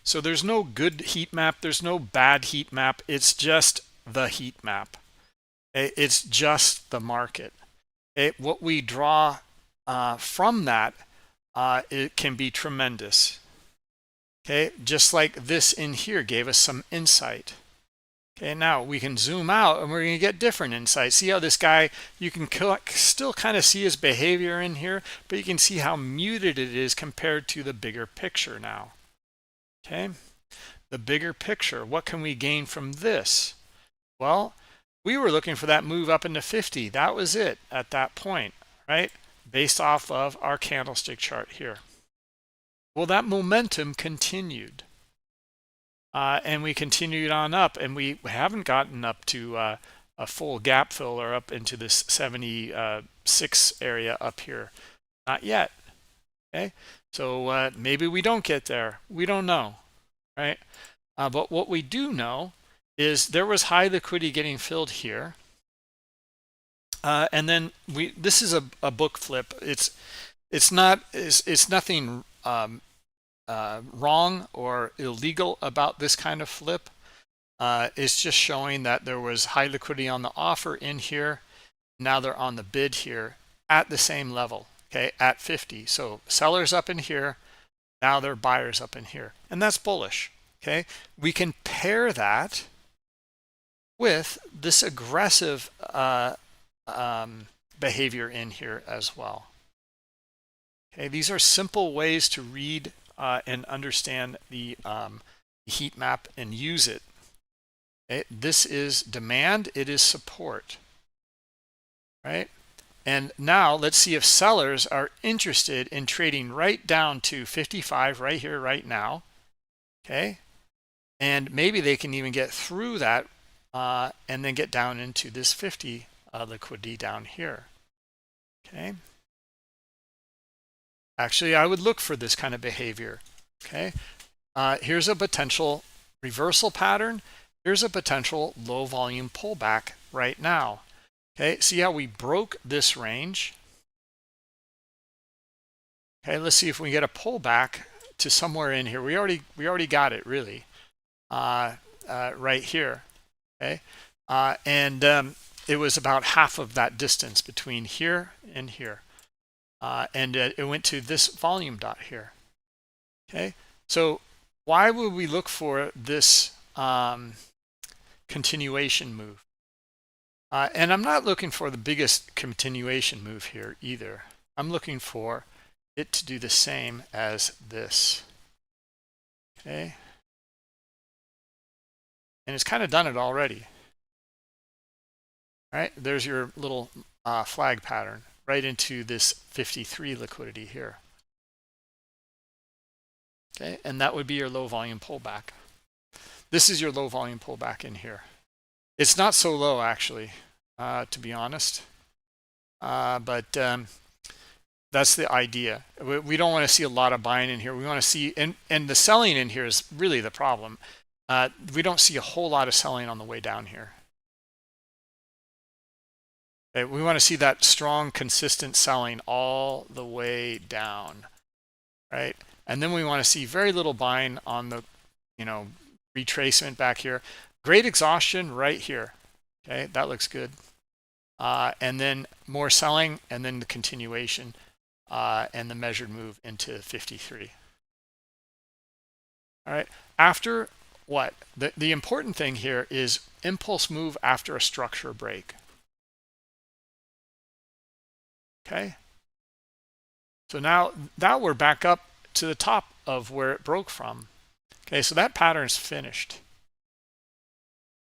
So there's no good heat map, there's no bad heat map, it's just the heat map. It's just the market. What we draw from that, it can be tremendous. Okay, just like this in here gave us some insight. Okay, now we can zoom out and we're going to get different insights. See how this guy, you can still kind of see his behavior in here, but you can see how muted it is compared to the bigger picture now. Okay, the bigger picture, what can we gain from this? Well, we were looking for that move up into 50. That was it at that point, right? Based off of our candlestick chart here. Well, that momentum continued. And we continued on up, and we haven't gotten up to a full gap fill or up into this 76 area up here. Not yet. Okay, so maybe we don't get there. We don't know, right? But what we do know is there was high liquidity getting filled here. And then this is a book flip. It's nothing wrong or illegal about this kind of flip. It's just showing that there was high liquidity on the offer in here. Now they're on the bid here at the same level, okay, at 50. So sellers up in here, now they're buyers up in here, and that's bullish. Okay, we can pair that with this aggressive behavior in here as well. Okay, these are simple ways to read and understand the heat map and use it. Okay, this is demand, it is support, right? And now let's see if sellers are interested in trading right down to 55 right here, right now. Okay, and maybe they can even get through that and then get down into this 50 liquidity down here. Okay, actually I would look for this kind of behavior. Okay, here's a potential reversal pattern. Here's a potential low volume pullback right now. Okay, see how we broke this range. Okay, let's see if we get a pullback to somewhere in here. We already got it really right here. Okay, it was about half of that distance between here and here. And it went to this volume dot here. Okay, so why would we look for this continuation move? And I'm not looking for the biggest continuation move here either. I'm looking for it to do the same as this. Okay, and it's kind of done it already. All right, there's your little flag pattern right into this 53 liquidity here. Okay, and that would be your low volume pullback. This is your low volume pullback in here. It's not so low actually, to be honest, but that's the idea. We don't want to see a lot of buying in here. We want to see, and the selling in here is really the problem. We don't see a whole lot of selling on the way down here. Okay, we want to see that strong, consistent selling all the way down, right? And then we want to see very little buying on the, retracement back here. Great exhaustion right here. Okay, that looks good. And then more selling, and then the continuation and the measured move into 53. All right, after what? The important thing here is impulse move after a structure break. Okay, so now we're back up to the top of where it broke from. Okay, so that pattern's finished.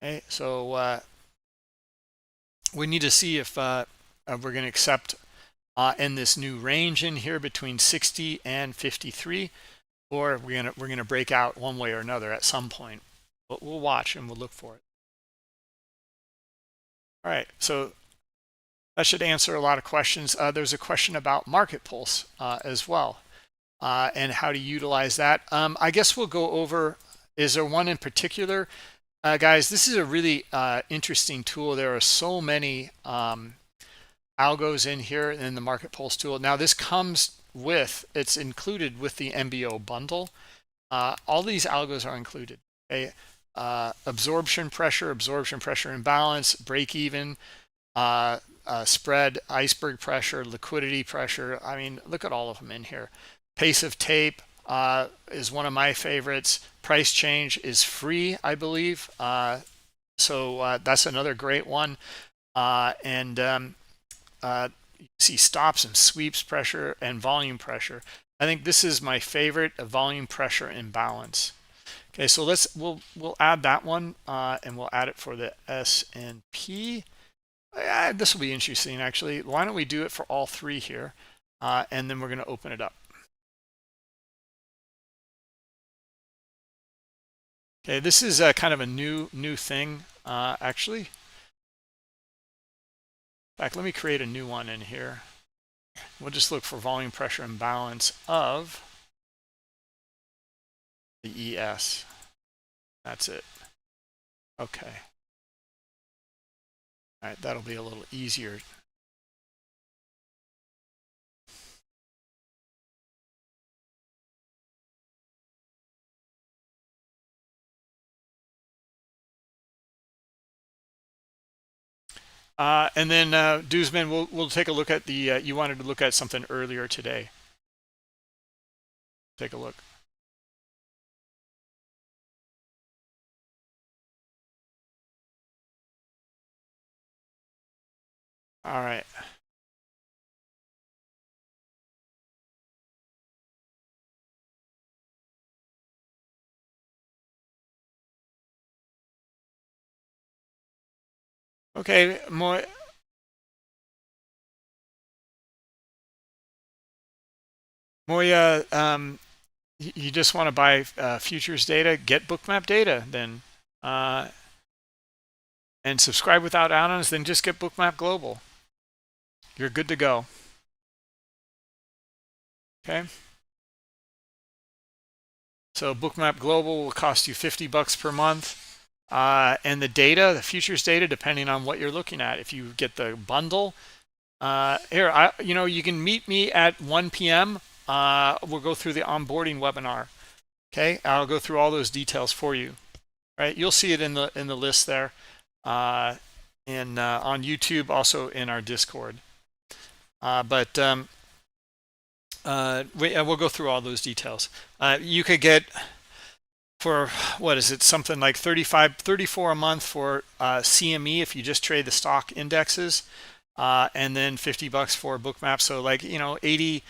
Okay, so we need to see if we're going to accept in this new range in here between 60 and 53, or we're gonna break out one way or another at some point. But we'll watch and we'll look for it. All right, so that should answer a lot of questions. There's a question about market pulse as well, and how to utilize that. I guess we'll go over, is there one in particular? Guys, this is a really interesting tool. There are so many algos in here in the market pulse tool. Now this comes with, it's included with the MBO bundle. All these algos are included. Okay? Absorption pressure imbalance, break even, spread, iceberg pressure, liquidity pressure. I mean, look at all of them in here. Pace of tape is one of my favorites. Price change is free, I believe. So that's another great one. You see stops and sweeps pressure and volume pressure. I think this is my favorite, a volume pressure imbalance. Okay, so we'll add that one and we'll add it for the S&P. This will be interesting actually. Why don't we do it for all three here, and then we're going to open it up. Okay, this is kind of a new thing actually. In fact, let me create a new one in here. We'll just look for volume pressure imbalance of the ES. That's it. Okay. All right, that'll be a little easier. And then Duzman, we'll take a look at the, you wanted to look at something earlier today. Take a look. All right. Okay, Moya, you just want to buy futures data? Get Bookmap data then, and subscribe without add-ons. Then just get Bookmap Global. You're good to go. Okay. So Bookmap Global will cost you $50 per month. And the data, the futures data, depending on what you're looking at. If you get the bundle, here, you can meet me at 1 p.m. We'll go through the onboarding webinar. Okay, I'll go through all those details for you. Right, you'll see it in the list there. and on YouTube, also in our Discord. But we'll go through all those details. You could get, for what is it, something like 34 a month for CME if you just trade the stock indexes, and then $50 for Bookmap. So like, 80,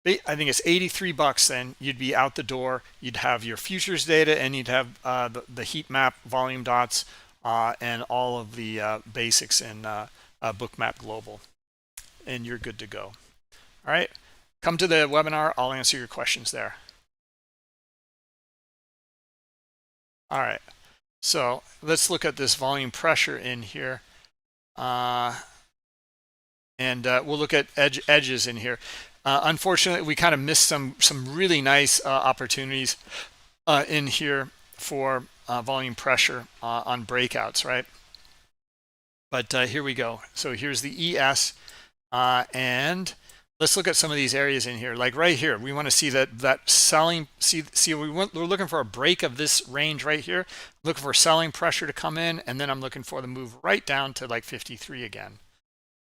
I think it's $83. Then you'd be out the door. You'd have your futures data, and you'd have the heat map, volume dots, and all of the basics in Bookmap Global, and you're good to go. All right, come to the webinar. I'll answer your questions there. All right, so let's look at this volume pressure in here, and we'll look at edges in here. Unfortunately, we kind of missed some really nice opportunities in here for volume pressure on breakouts, right? But here we go. So here's the ES, and let's look at some of these areas in here. Like right here, we want to see that selling. See, we're looking for a break of this range right here. Looking for selling pressure to come in, and then I'm looking for the move right down to like 53 again.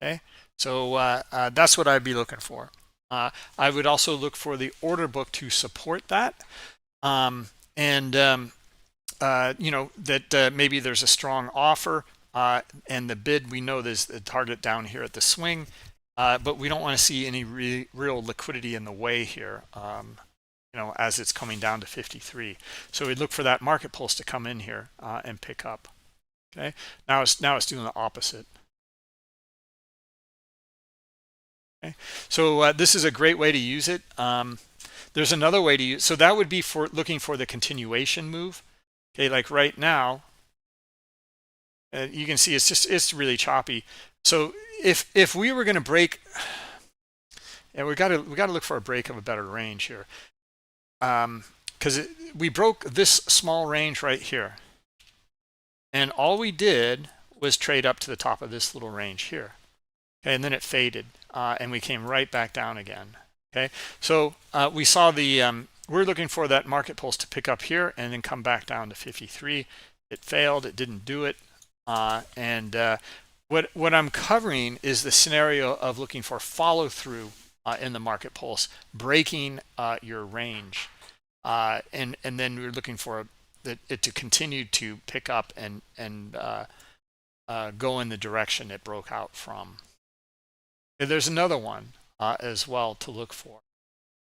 Okay, so that's what I'd be looking for. I would also look for the order book to support that, and that maybe there's a strong offer, and the bid, we know there's the target down here at the swing, but we don't want to see any real liquidity in the way here, as it's coming down to 53. So we'd look for that market pulse to come in here and pick up. Okay, now it's doing the opposite. Okay. So this is a great way to use it. There's another way to use, so that would be for looking for the continuation move. Okay, like right now, you can see it's really choppy. So if we were going to break, and we got to look for a break of a better range here, because we broke this small range right here, and all we did was trade up to the top of this little range here. Okay, and then it faded, and we came right back down again. Okay, so we saw we're looking for that market pulse to pick up here and then come back down to 53. It failed. It didn't do it. And what I'm covering is the scenario of looking for follow through in the market pulse, breaking your range, and then we're looking for it to continue to pick up and go in the direction it broke out from. There's another one as well to look for.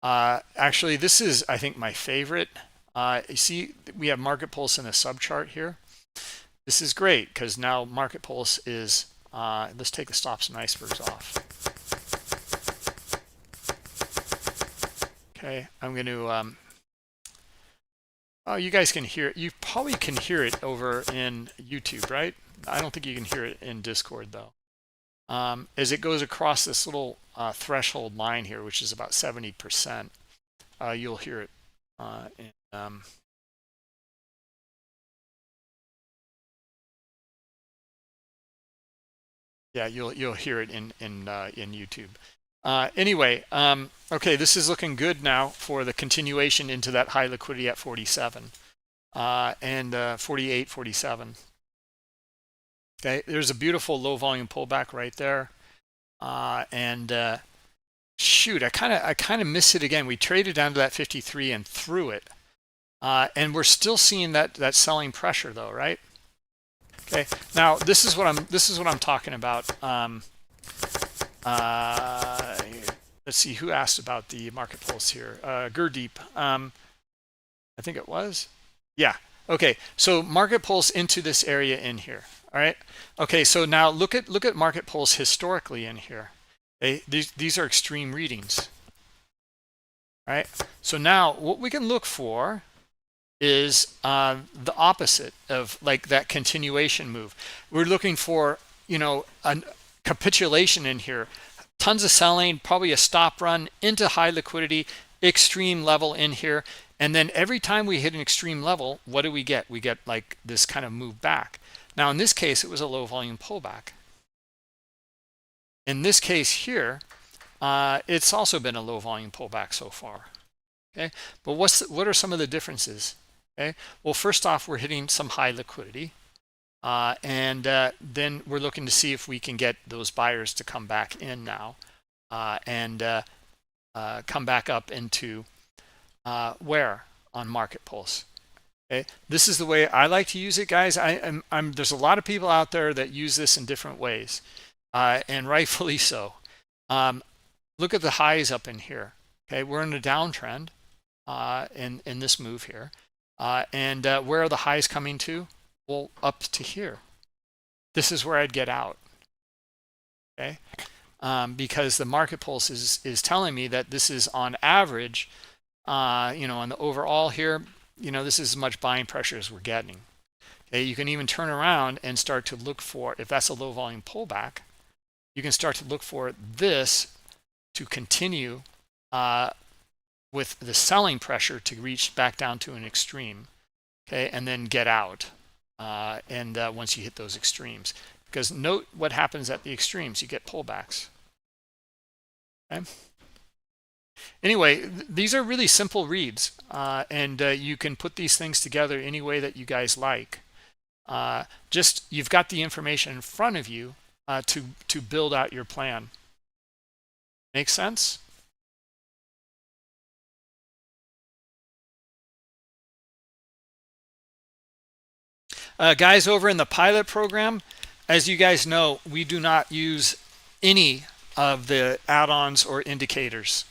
Actually, this is, I think, my favorite. You see, we have market pulse in a subchart here. This is great because now market pulse is, let's take the stops and icebergs off. Okay, I'm going to, oh, you guys can hear it. You probably can hear it over in YouTube, right? I don't think you can hear it in Discord, though. As it goes across this little threshold line here, which is about 70%, you'll hear it yeah, you'll hear it in YouTube. Anyway, okay, this is looking good now for the continuation into that high liquidity at 47 and 48, 47. Okay, there's a beautiful low volume pullback right there, and shoot, I kind of missed it again. We traded down to that 53 and threw it, and we're still seeing that selling pressure though, right? Okay, now this is what I'm talking about. Let's see who asked about the market pulse here. Gurdeep, I think it was. Yeah. Okay, so market pulse into this area in here. All right. Okay, so now look at market pulse historically in here. Okay, these are extreme readings. All right. So now what we can look for is the opposite of like that continuation move. We're looking for, a capitulation in here, tons of selling, probably a stop run into high liquidity, extreme level in here. And then every time we hit an extreme level, what do we get? We get like this kind of move back. Now, in this case, it was a low volume pullback. In this case here, it's also been a low volume pullback so far. Okay, but what are some of the differences? Okay, well, first off, we're hitting some high liquidity. And then we're looking to see if we can get those buyers to come back in now, and come back up into where on Market Pulse. Okay, this is the way I like to use it, guys. There's a lot of people out there that use this in different ways, and rightfully so. Um, Look at the highs up in here. Okay, we're in a downtrend in this move here, and where are the highs coming to? Well, up to here. This is where I'd get out. Okay, because the Market Pulse is telling me that this is on average, on the overall here, this is as much buying pressure as we're getting. Okay, you can even turn around and start to look for, if that's a low volume pullback, you can start to look for this to continue with the selling pressure to reach back down to an extreme. Okay, and then get out. And once you hit those extremes, because note what happens at the extremes, you get pullbacks. Okay. Anyway, these are really simple reads, and you can put these things together any way that you guys like. Just you've got the information in front of you to build out your plan. Make sense? Guys, over in the pilot program, as you guys know, we do not use any of the add-ons or indicators.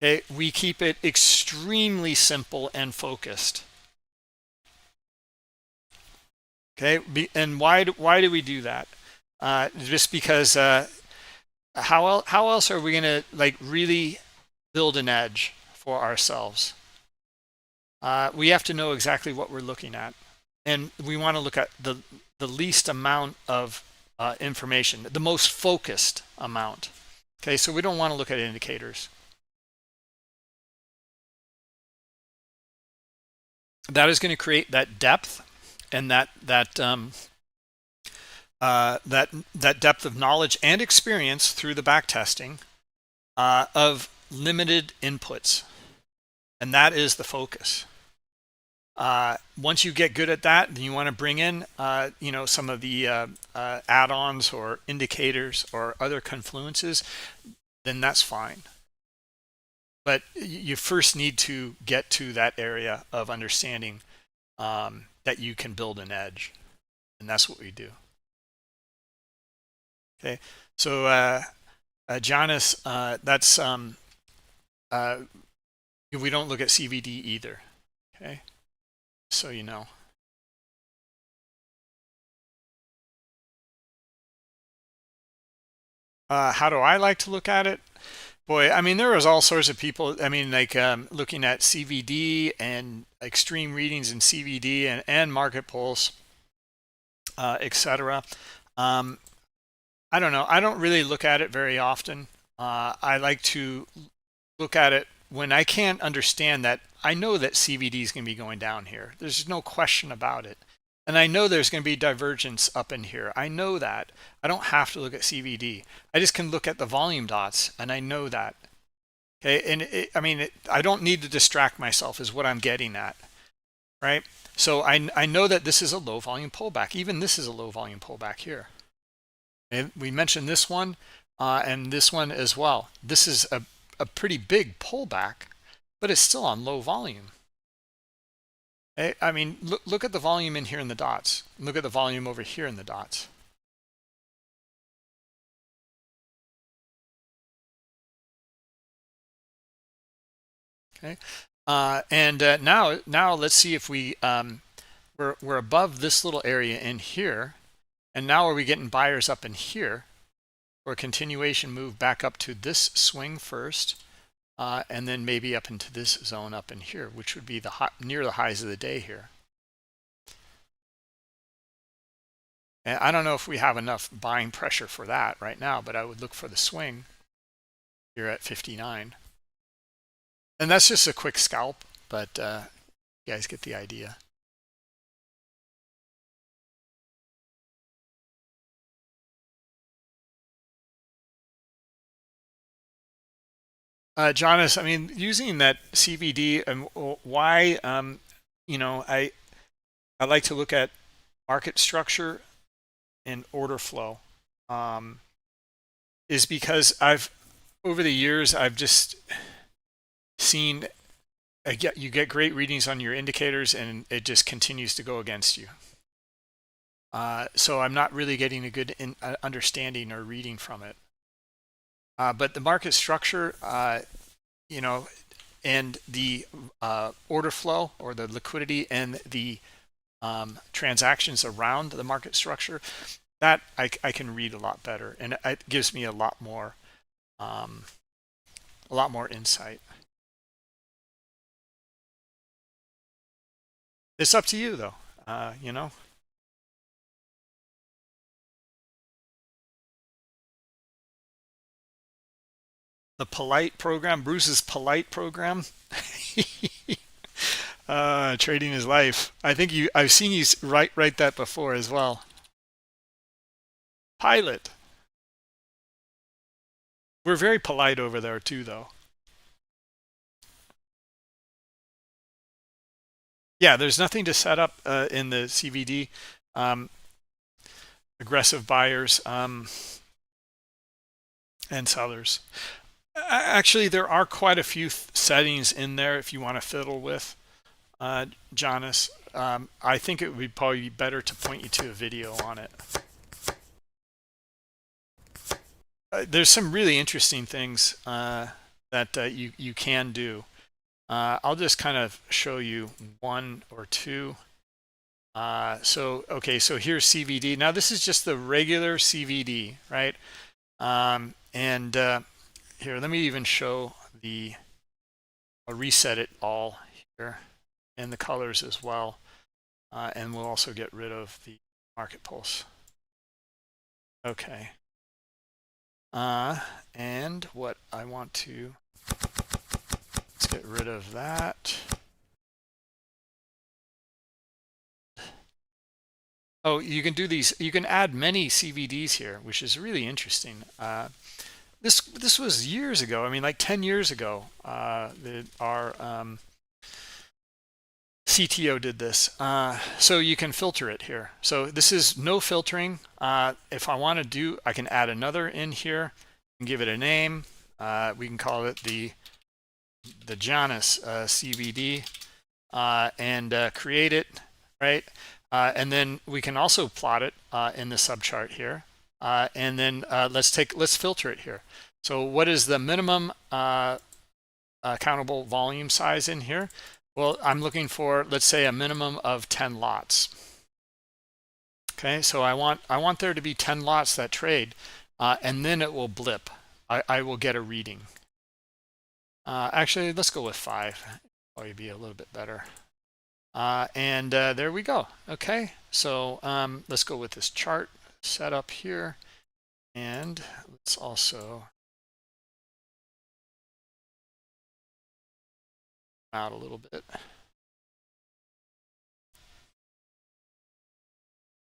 Okay, we keep it extremely simple and focused. Okay, and why do we do that? Just because how else are we going to like really build an edge for ourselves? We have to know exactly what we're looking at, and we want to look at the least amount of information, the most focused amount. Okay, so we don't want to look at indicators. That is going to create that depth and that depth of knowledge and experience through the back testing of limited inputs, and that is the focus. Once you get good at that, then you want to bring in some of the add-ons or indicators or other confluences, then that's fine. But you first need to get to that area of understanding that you can build an edge, and that's what we do. Okay, so Jonas, that's we don't look at CVD either. Okay, so you know. How do I like to look at it? Boy, I mean, there was all sorts of people. I mean, like looking at CVD and extreme readings in CVD and Market Pulse, etc. I don't know. I don't really look at it very often. I like to look at it when I can't understand that. I know that CVD is going to be going down here. There's no question about it. And I know there's going to be divergence up in here. I know that. I don't have to look at CVD. I just can look at the volume dots, and I know that. Okay, and I don't need to distract myself is what I'm getting at, right? So I know that this is a low volume pullback. Even this is a low volume pullback here. And we mentioned this one and this one as well. This is a pretty big pullback, but it's still on low volume. I mean, look at the volume in here in the dots. Look at the volume over here in the dots. Okay, and now let's see if we're above this little area in here, and now are we getting buyers up in here, or a continuation move back up to this swing first, and then maybe up into this zone up in here, which would be near the highs of the day here. And I don't know if we have enough buying pressure for that right now, but I would look for the swing here at 59. And that's just a quick scalp, but you guys get the idea. Jonas, I mean, using that CVD and why, I like to look at market structure and order flow is because over the years, I've just seen you get great readings on your indicators and it just continues to go against you. So I'm not really getting a good understanding or reading from it. But the market structure, you know, and the order flow or the liquidity and the transactions around the market structure, that I can read a lot better, and it gives me a lot more insight. It's up to you though, you know. The polite program, Bruce's polite program. Trading his life. I think I've seen you write that before as well. Pilot. We're very polite over there too, though. Yeah, there's nothing to set up in the CVD. Aggressive buyers and sellers. Actually, there are quite a few settings in there if you want to fiddle with, Jonas. I think it would probably be better to point you to a video on it. There's some really interesting things that you can do. I'll just kind of show you one or two. Okay, so here's CVD. Now this is just the regular CVD, right? Here, let me even show I'll reset it all here and the colors as well. And we'll also get rid of the market pulse. Okay. And what I want to, let's get rid of that. Oh, you can do these, you can add many CVDs here, which is really interesting. This was years ago. I mean, like 10 years ago, our CTO did this. So you can filter it here. So this is no filtering. If I want to do, I can add another in here and give it a name. We can call it the Jonas CVD and create it, right? And then we can also plot it in the subchart here. And then let's filter it here. So what is the minimum accountable volume size in here? Well, I'm looking for, let's say, a minimum of 10 lots. Okay, so I want there to be 10 lots that trade, and then it will blip. I will get a reading. Actually, let's go with 5. Probably be a little bit better. There we go. Okay, so let's go with this chart setup here, and let's also out a little bit.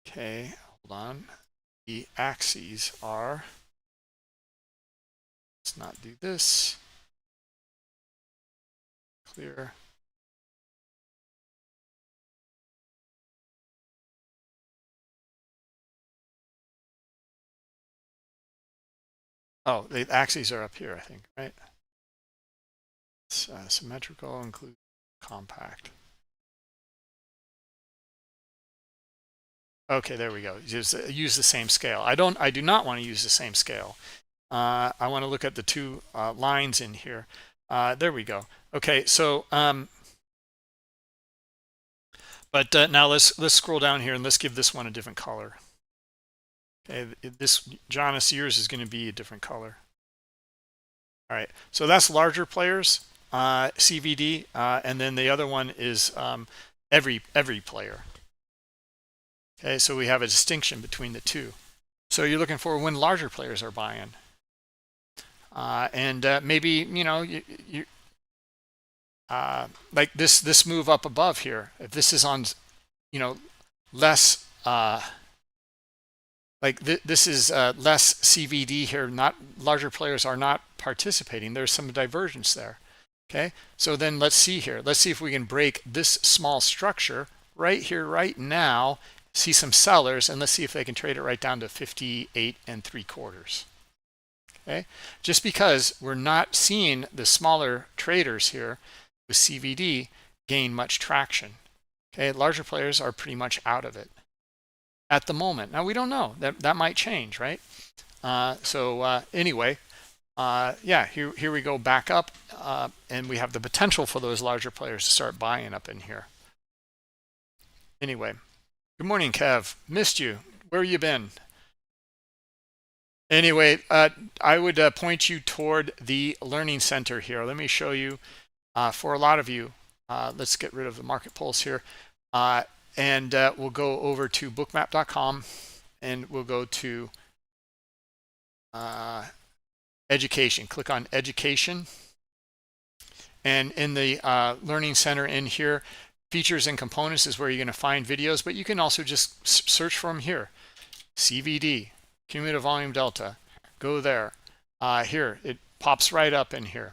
Okay, hold on. The axes are, let's not do this. Clear. Oh, the axes are up here, I think, right? It's symmetrical, include compact. Okay, there we go. Use the same scale. I do not want to use the same scale. I want to look at the two lines in here. There we go. Okay, so now let's scroll down here and let's give this one a different color. Okay, this Jonas, yours is going to be a different color. All right, so that's larger players, CVD, and then the other one is every player. Okay, so we have a distinction between the two. So you're looking for when larger players are buying, and maybe you like this move up above here. If this is on, less this is less CVD here. Not larger players are not participating. There's some divergence there. Okay, so then let's see here. Let's see if we can break this small structure right here, right now, see some sellers, and let's see if they can trade it right down to 58 3/4. Okay, just because we're not seeing the smaller traders here with CVD gain much traction. Okay, larger players are pretty much out of it at the moment. Now we don't know, that might change, right? Anyway, yeah, here we go back up, and we have the potential for those larger players to start buying up in here. Anyway, good morning, Kev. Missed you. Where you been? Anyway, I would point you toward the Learning Center here. Let me show you. For a lot of you, let's get rid of the market pulse here, and we'll go over to bookmap.com, and we'll go to education. Click on education, and in the Learning Center in here, features and components is where you're going to find videos, but you can also just search from here. CVD, cumulative volume delta, go there. Here, it pops right up in here.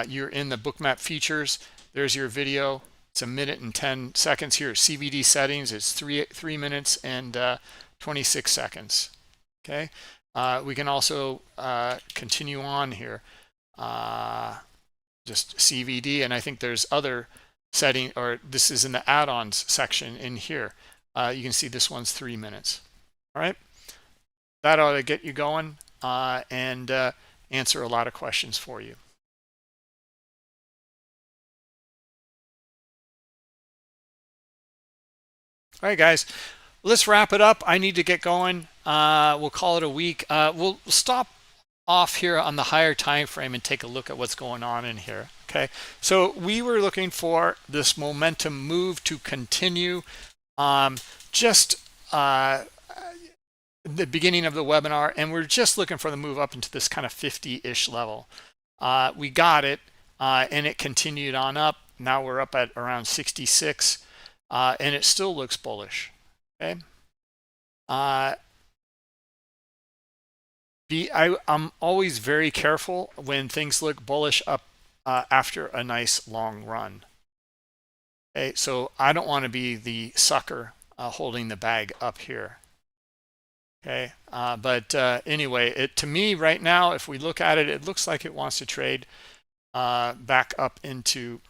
You're in the Bookmap features. There's your video. It's 1 minute and 10 seconds here. CVD settings, it's 3 minutes and 26 seconds. Okay. We can also continue on here. Just CVD, and I think there's other setting, or this is in the add-ons section in here. You can see this one's 3 minutes. All right. That ought to get you going and answer a lot of questions for you. All right, guys, let's wrap it up. I need to get going. We'll call it a week. We'll stop off here on the higher time frame and take a look at what's going on in here. Okay, so we were looking for this momentum move to continue. Just the beginning of the webinar, and we're just looking for the move up into this kind of 50-ish level. We got it, and it continued on up. Now we're up at around 66, and it still looks bullish. Okay. I'm always very careful when things look bullish up after a nice long run. Okay, so I don't want to be the sucker holding the bag up here. Okay, but anyway, to me right now, if we look at it, it looks like it wants to trade back up into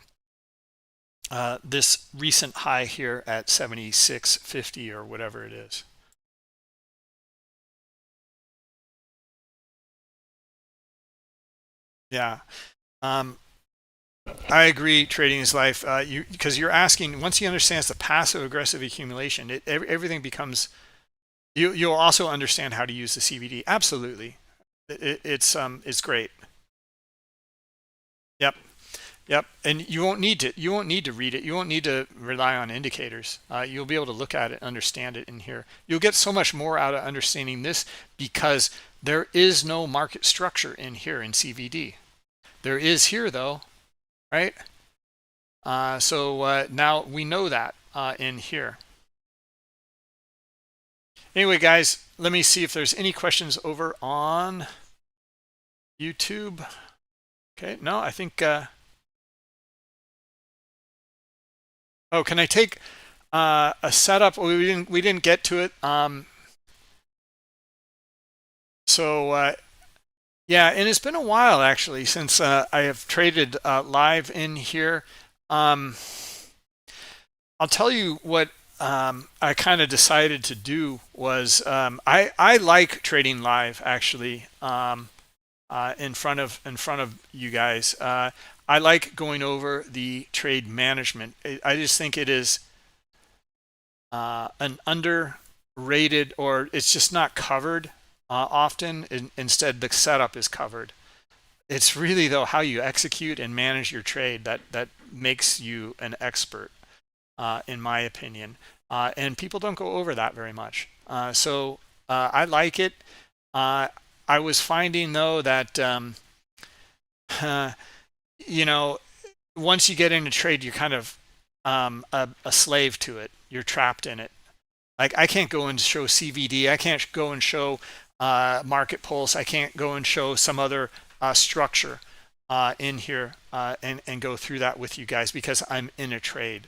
this recent high here at 76.50 or whatever it is. Yeah, I agree. Trading is life. Because you're asking, once you understand the passive aggressive accumulation, everything becomes. You'll also understand how to use the CVD. Absolutely, it's great. Yep. Yep, and you won't need to read it. You won't need to rely on indicators. You'll be able to look at it, understand it in here. You'll get so much more out of understanding this because there is no market structure in here in CVD. There is here though, right? So now we know that in here. Anyway, guys, let me see if there's any questions over on YouTube. Okay, no, I think. Oh, can I take a setup? We didn't get to it. Yeah, and it's been a while actually since I have traded live in here. I'll tell you what I kind of decided to do was I like trading live actually in front of you guys. I like going over the trade management. I just think it is an underrated, or it's just not covered often. Instead, the setup is covered. It's really though how you execute and manage your trade that makes you an expert, in my opinion. And people don't go over that very much. So I like it. I was finding though that you know, once you get into trade, you're kind of a slave to it. You're trapped in it. Like I can't go and show CVD. I can't go and show market pulse. I can't go and show some other structure in here and go through that with you guys because I'm in a trade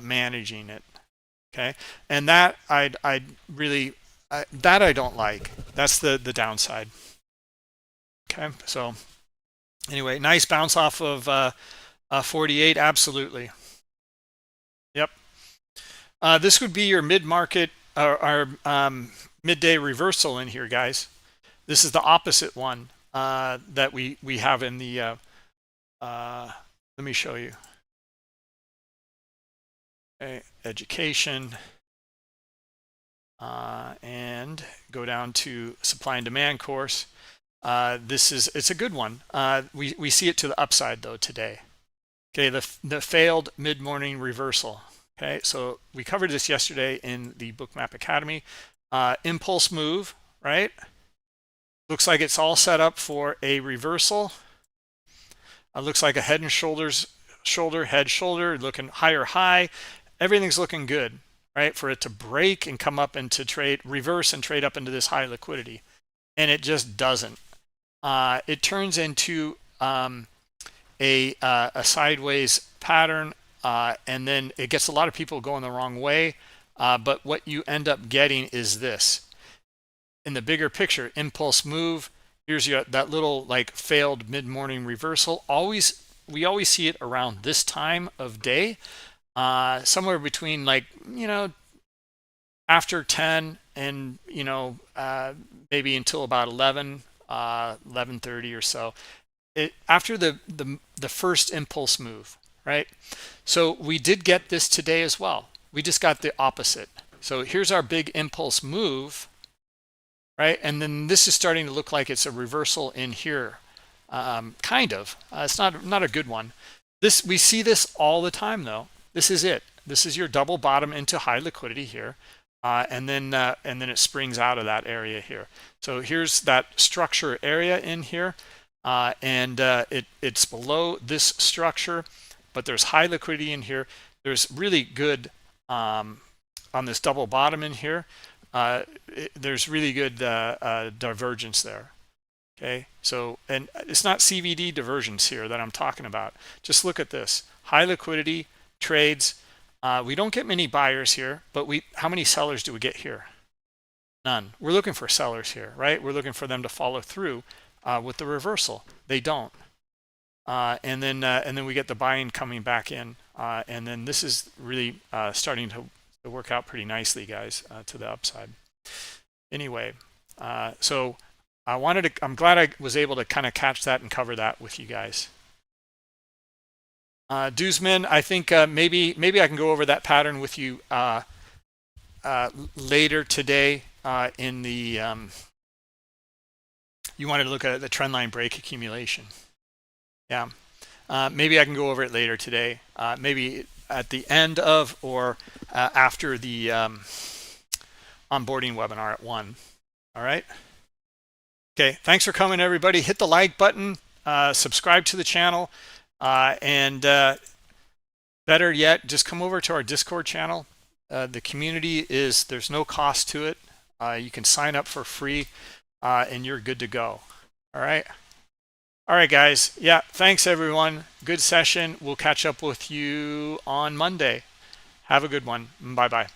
managing it. Okay, and that I really that I don't like. That's the downside. Okay, so anyway, nice bounce off of 48. Absolutely. Yep. This would be your mid-market or midday reversal in here, guys. This is the opposite one that we have in the. Let me show you. Okay, education, and go down to supply and demand course. It's a good one. We see it to the upside though today. Okay, the failed mid-morning reversal. Okay, so we covered this yesterday in the Bookmap Academy. Impulse move, right? Looks like it's all set up for a reversal. Looks like a head and shoulders, shoulder, head, shoulder, looking higher high. Everything's looking good, right? For it to break and come up into trade, reverse and trade up into this high liquidity. And it just doesn't. It turns into a sideways pattern, and then it gets a lot of people going the wrong way. But what you end up getting is this. In the bigger picture, impulse move. Here's that little like failed mid-morning reversal. We always see it around this time of day, somewhere between like after 10 and maybe until about 11:30 or so. After the first impulse move, right? So we did get this today as well. We just got the opposite. So here's our big impulse move, right? And then this is starting to look like it's a reversal in here, kind of. It's not a good one. We see this all the time though. This is it. This is your double bottom into high liquidity here, and then it springs out of that area here. So here's that structure area in here, and it's below this structure, but there's high liquidity in here. There's really good on this double bottom in here. There's really good divergence there. Okay, so and it's not CVD divergence here that I'm talking about. Just look at this high liquidity trades. We don't get many buyers here, but how many sellers do we get here? None. We're looking for sellers here, right? We're looking for them to follow through with the reversal. They don't, and then we get the buying coming back in, and then this is really starting to work out pretty nicely, guys, to the upside. Anyway, so I'm glad I was able to kind of catch that and cover that with you guys. Duzman, I think maybe I can go over that pattern with you later today in the you wanted to look at the trend line break accumulation. Yeah, maybe I can go over it later today, maybe at the end of or after the onboarding webinar at 1. All right. Okay, thanks for coming, everybody. Hit the like button, subscribe to the channel, and better yet, just come over to our Discord channel. The community there's no cost to it. You can sign up for free, and you're good to go. All right. All right, guys. Yeah, thanks, everyone. Good session. We'll catch up with you on Monday. Have a good one. Bye-bye.